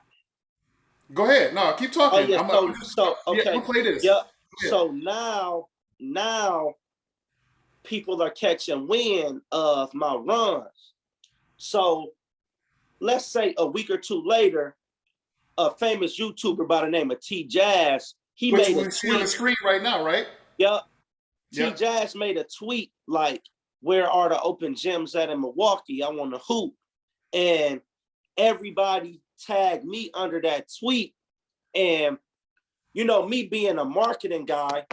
go ahead. No, keep talking. Oh, yeah. Okay. We'll play this. Yep. So now people are catching wind of my runs. So let's say a week or two later, a famous YouTuber by the name of T Jazz, he Which made we a see tweet on the screen right now, right? Yep. T Jazz made a tweet like, where are the open gyms at in Milwaukee? I want to hoop. And everybody tagged me under that tweet. And, you know, me being a marketing guy,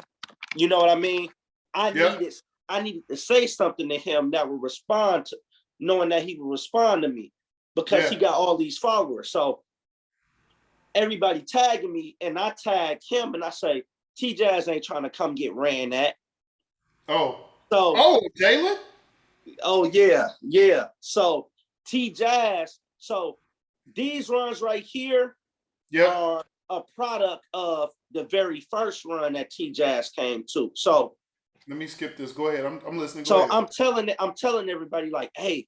you know what I mean? I needed to say something to him that would respond to, knowing that he would respond to me because he got all these followers. So everybody tagging me and I tag him and I say, T Jazz ain't trying to come get ran at. Jalen? Oh, yeah. So T Jazz, so these runs right here are a product of the very first run that T Jazz came to. So let me skip this. Go ahead. I'm listening. So I'm telling everybody like, hey,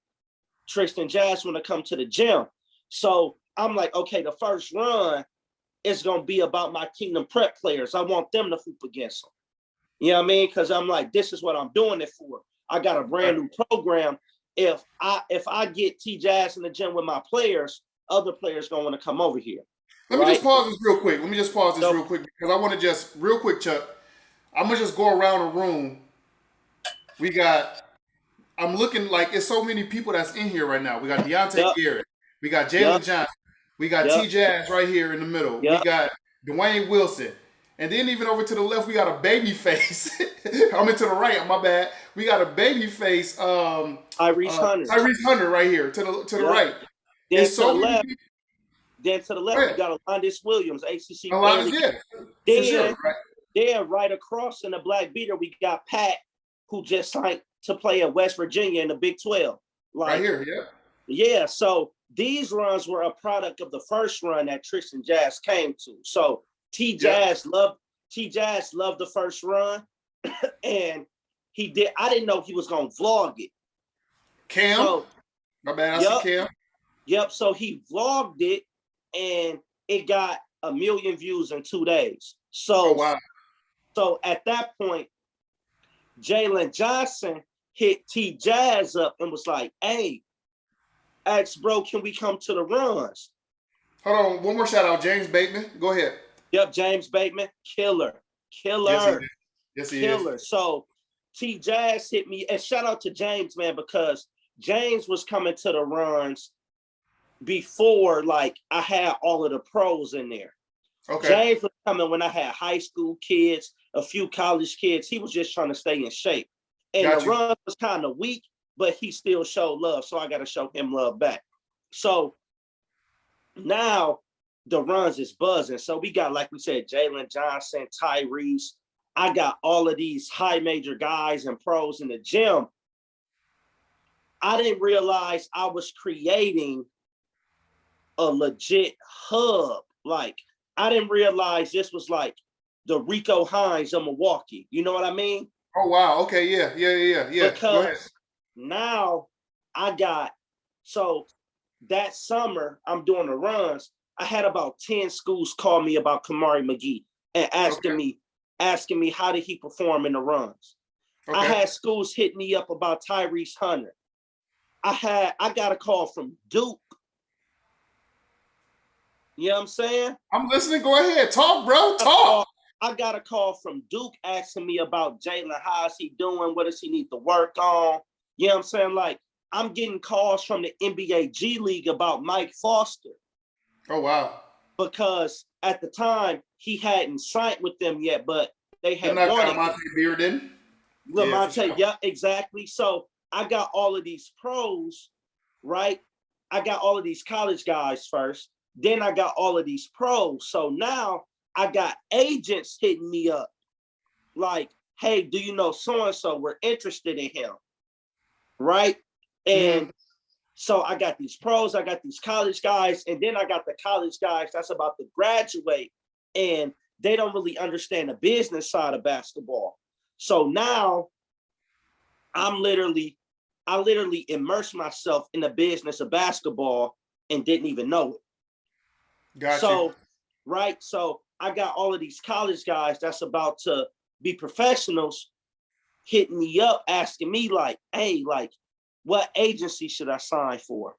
Tristan Jazz want to come to the gym. So I'm like, okay, the first run is gonna be about my Kingdom Prep players. I want them to hoop against them. You know what I mean? Because I'm like, this is what I'm doing it for. I got a brand new program. If I get T Jazz in the gym with my players, other players gonna want to come over here, Let me just right? pause this real quick. Let me just pause this So, real quick because I want to just real quick, Chuck. I'm gonna just go around the room. We got. I'm looking like it's so many people that's in here right now. We got Deontay yep, Garrett. We got yep, Jalen Johnson. We got yep, T. Jazz right here in the middle. We yep. got Dwayne Wilson. And then even over to the left, we got a baby face. I'm into the right. My bad. We got a baby face. Tyrese Hunter. Tyrese Hunter right here to the Yep. right. Then It's to the so many left, people. Go we ahead. got Alondis Williams, ACC A Player lot of of the yeah, Year. for sure. Then, Right, right across in the black beater, we got Pat, who just signed to play at West Virginia in the Big 12. right Like, here. Yeah. yeah, so these runs were a product of the first run that Tristan Jazz came to. So Yeah. T Jazz loved the first run, and he did. I didn't know he was gonna vlog it. Cam. So My bad. I see yep, Cam. yep. So he vlogged it, and it got 1 million views in 2 days. Oh So wow. so at that point, Jalen Johnson hit T Jazz up and was like, "Hey, X bro, can we come to the runs?" Hold on. One more shout out. James Bateman. Go ahead. Yep, James Bateman, killer, Yes, he did. killer, Yes, he is. killer. So T Jazz hit me, and shout out to James, man, because James was coming to the runs before like I had all of the pros in there. Okay. James was coming when I had high school kids, a few college kids. He was just trying to stay in shape. And Got the you. run was kind of weak, but he still showed love. So I got to show him love back. So now the runs is buzzing. So we got, like we said, Jalen Johnson, Tyrese. I got all of these high major guys and pros in the gym. I didn't realize I was creating a legit hub. Like, I didn't realize this was like the Rico Hines of Milwaukee. You know what I mean? Oh wow. Okay. Yeah. Go ahead. Because now I got, so that summer I'm doing the runs. I had about 10 schools call me about Kamari McGee and asking me how did he perform in the runs. Okay. I had schools hit me up about Tyrese Hunter. I got a call from Duke. You know what I'm saying? I'm listening. Go ahead. Talk, bro. Talk. I got a call from Duke asking me about Jalen. How's he doing? What does he need to work on? You know what I'm saying? Like, I'm getting calls from the NBA G League about Mike Foster. Oh wow. Because at the time he hadn't signed with them yet, but they had Not wanted Lamonte Bearden. Lamonte, Yeah, sure. yeah, exactly. So I got all of these pros, right? I got all of these college guys first. Then I got all of these pros. So now I got agents hitting me up like, hey, do you know so-and-so? We're interested in him, right? And so I got these pros, I got these college guys, and then I got the college guys that's about to graduate, and they don't really understand the business side of basketball. So now I literally immersed myself in the business of basketball and didn't even know it. Gotcha. So, right. So I got all of these college guys that's about to be professionals hitting me up, asking me like, hey, like, what agency should I sign for?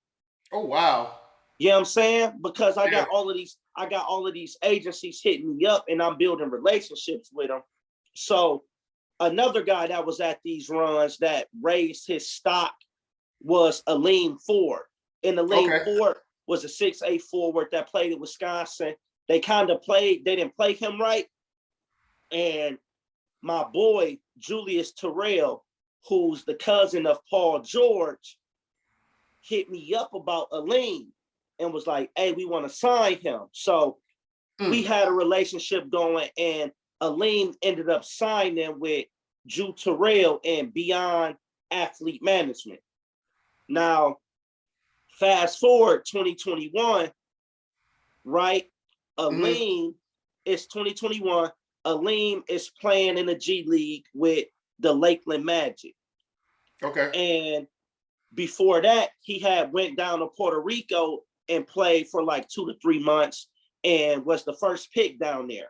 Oh wow. You know what I'm saying? Because I got all of these agencies hitting me up and I'm building relationships with them. So another guy that was at these runs that raised his stock was Aleem Ford. And Aleem Ford was a 6'8" forward that played at Wisconsin. They didn't play him right. And my boy, Julius Terrell, who's the cousin of Paul George, hit me up about Aleem and was like, hey, we want to sign him. So we had a relationship going, and Aleem ended up signing with Drew Terrell and Beyond Athlete Management. Now, fast forward 2021, right? Aleem is 2021. Aleem is playing in the G League with the Lakeland Magic. Okay. And before that, he had went down to Puerto Rico and played for like 2 to 3 months and was the first pick down there.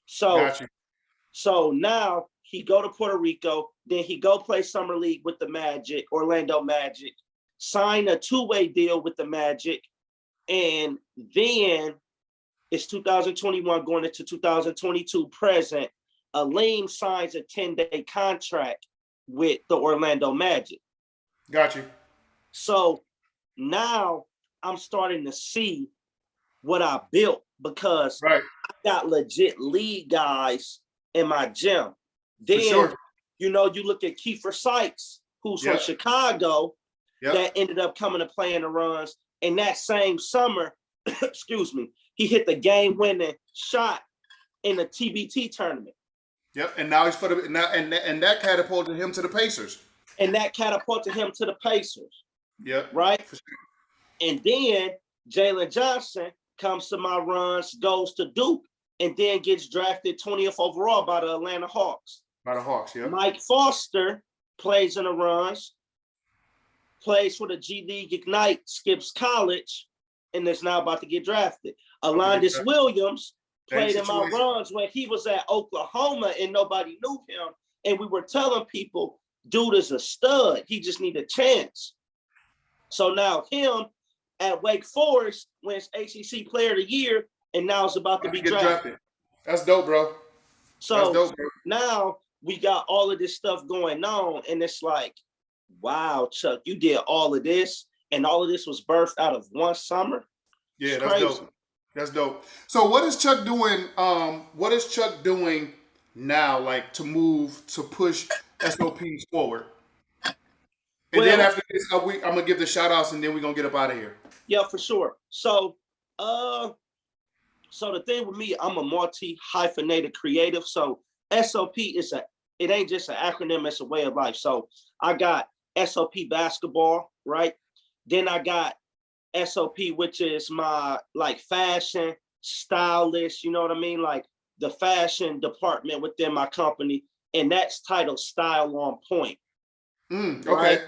So now he go to Puerto Rico, then he go play summer league with the Magic, Orlando Magic, sign a 2-way deal with the Magic, And then it's 2021 going into 2022 present. Aleem signs a 10-day contract with the Orlando Magic. Got you. So now I'm starting to see what I built because Right. I got legit league guys in my gym. For Then, sure. you know, you look at Kiefer Sykes, who's from Yep. Chicago, Yep. that ended up coming to play in the runs. And that same summer, excuse me, he hit the game-winning shot in the TBT tournament. Yep. And now he's for the now and that catapulted him to the Pacers. And that catapulted him to the Pacers. Yep. Right? For sure. And then Jalen Johnson comes to my runs, goes to Duke, and then gets drafted 20th overall by the Atlanta Hawks. By the Hawks, yeah. Mike Foster plays in the runs, plays for the G League Ignite, skips college, and is now about to get drafted. Alondis Williams played in my runs when he was at Oklahoma and nobody knew him. And we were telling people, dude is a stud. He just need a chance. So now him at Wake Forest wins ACC Player of the Year, and now is about to be drafted. That's dope, bro. So that's dope, bro. Now we got all of this stuff going on, and it's like, wow, Chuck, you did all of this, and all of this was birthed out of one summer. Yeah, that's dope. That's dope. So what is Chuck doing? What is Chuck doing now, like to push SOPs forward? And then after this, I'm gonna give the shout outs, and then we're gonna get up out of here. Yeah, for sure. So so the thing with me, I'm a multi-hyphenated creative. So SOP it ain't just an acronym, it's a way of life. So I got SOP Basketball, right? Then I got SOP, which is my like fashion stylist, you know what I mean? Like the fashion department within my company, and that's titled Style on Point. Okay. Right?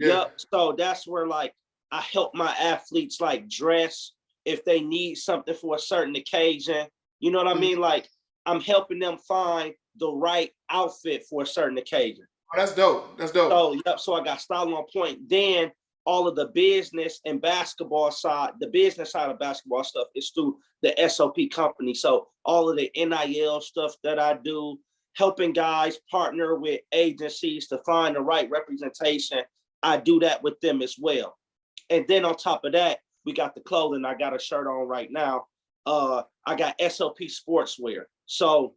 Yeah. Yep. So that's where like I help my athletes like dress if they need something for a certain occasion. You know what I mean? Like I'm helping them find the right outfit for a certain occasion. Oh, that's dope. That's dope. So yep. So I got Style on Point. Then all of the business and basketball side, the business side of basketball stuff is through the SOP company. So all of the NIL stuff that I do, helping guys partner with agencies to find the right representation, I do that with them as well. And then on top of that, we got the clothing. I got a shirt on right now. I got SOP Sportswear. So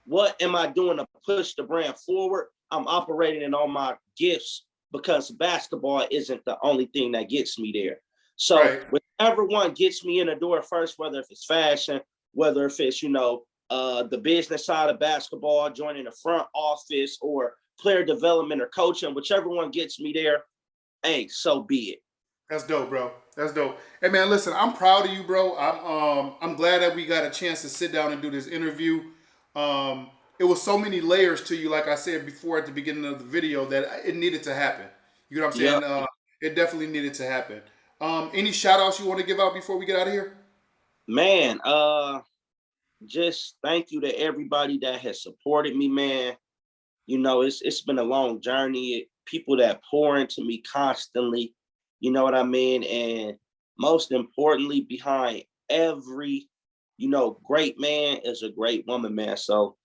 what am I doing to push the brand forward? I'm operating in all my gifts because basketball isn't the only thing that gets me there. So whichever one gets me in the door first, whether if it's fashion, whether if it's, the business side of basketball, joining the front office or player development or coaching, whichever one gets me there, hey, so be it. That's dope, bro. That's dope. Hey man, listen, I'm proud of you, bro. I'm glad that we got a chance to sit down and do this interview. It was so many layers to you, like I said before at the beginning of the video, that it needed to happen. You know what I'm saying? Yep. It definitely needed to happen. Any shout outs you want to give out before we get out of here? Man, just thank you to everybody that has supported me, man. It's been a long journey. People that pour into me constantly, you know what I mean? And most importantly, behind every, great man is a great woman, man. So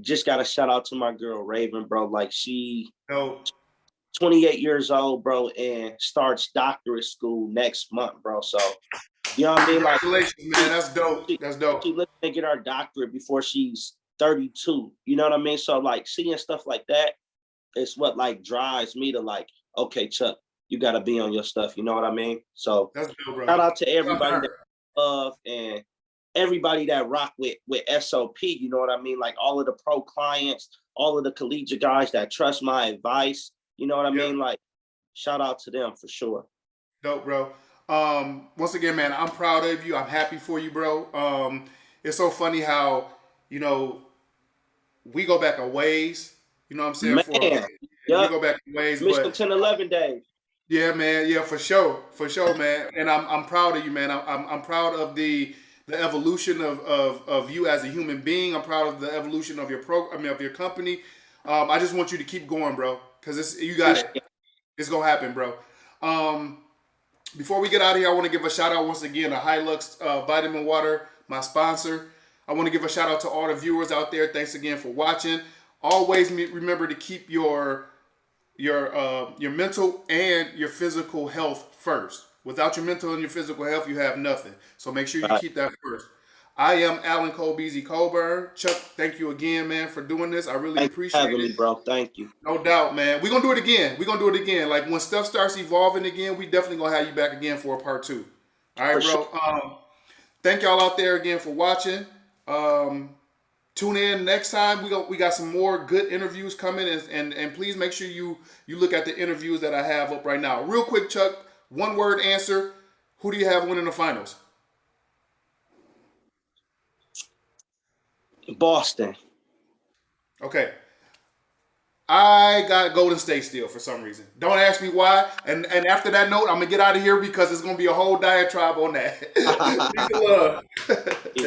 just got to shout out to my girl, Raven, bro. Like she 28 years old, bro, and starts doctorate school next month, bro. So, you know what I mean? Congratulations, man. That's dope. That's dope. She looking to get her doctorate before she's 32. You know what I mean? So, like, seeing stuff like that is what, like, drives me to, like, okay, Chuck, you got to be on your stuff. You know what I mean? So, that's dope, bro. Shout out to everybody that love and everybody that rock with SOP. You know what I mean? Like, all of the pro clients, all of the collegiate guys that trust my advice. You know what I mean? Like, shout out to them for sure. Dope, bro. Once again, man, I'm proud of you. I'm happy for you, bro. It's so funny how, we go back a ways. You know what I'm saying? Man, we go back a ways. Mr. 10, 11 days. Yeah, man. Yeah, for sure, man. And I'm proud of you, man. I'm proud of the evolution of you as a human being. I'm proud of the evolution of your of your company. I just want you to keep going, bro, because you got it. It's gonna happen, bro. Before we get out of here, I want to give a shout out once again to Hylux Vitamin Water, my sponsor. I want to give a shout out to all the viewers out there. Thanks again for watching. Always remember to keep your mental and your physical health first. Without your mental and your physical health, you have nothing. So make sure you keep that first. I am Alan Colbeezy Colburn. Chuck, thank you again, man, for doing this. I really Thanks appreciate for having it. me, bro. Thank you. No doubt, man. We're gonna do it again. We're gonna do it again. Like when stuff starts evolving again, we definitely gonna have you back again for a part 2. All right, For bro. sure. Thank y'all out there again for watching. Tune in next time. We got some more good interviews coming, and please make sure you look at the interviews that I have up right now. Real quick, Chuck, one word answer. Who do you have winning the finals? Boston. Okay. I got Golden State still for some reason. Don't ask me why. And after that note, I'm gonna get out of here because it's gonna be a whole diatribe on that. Peace and love.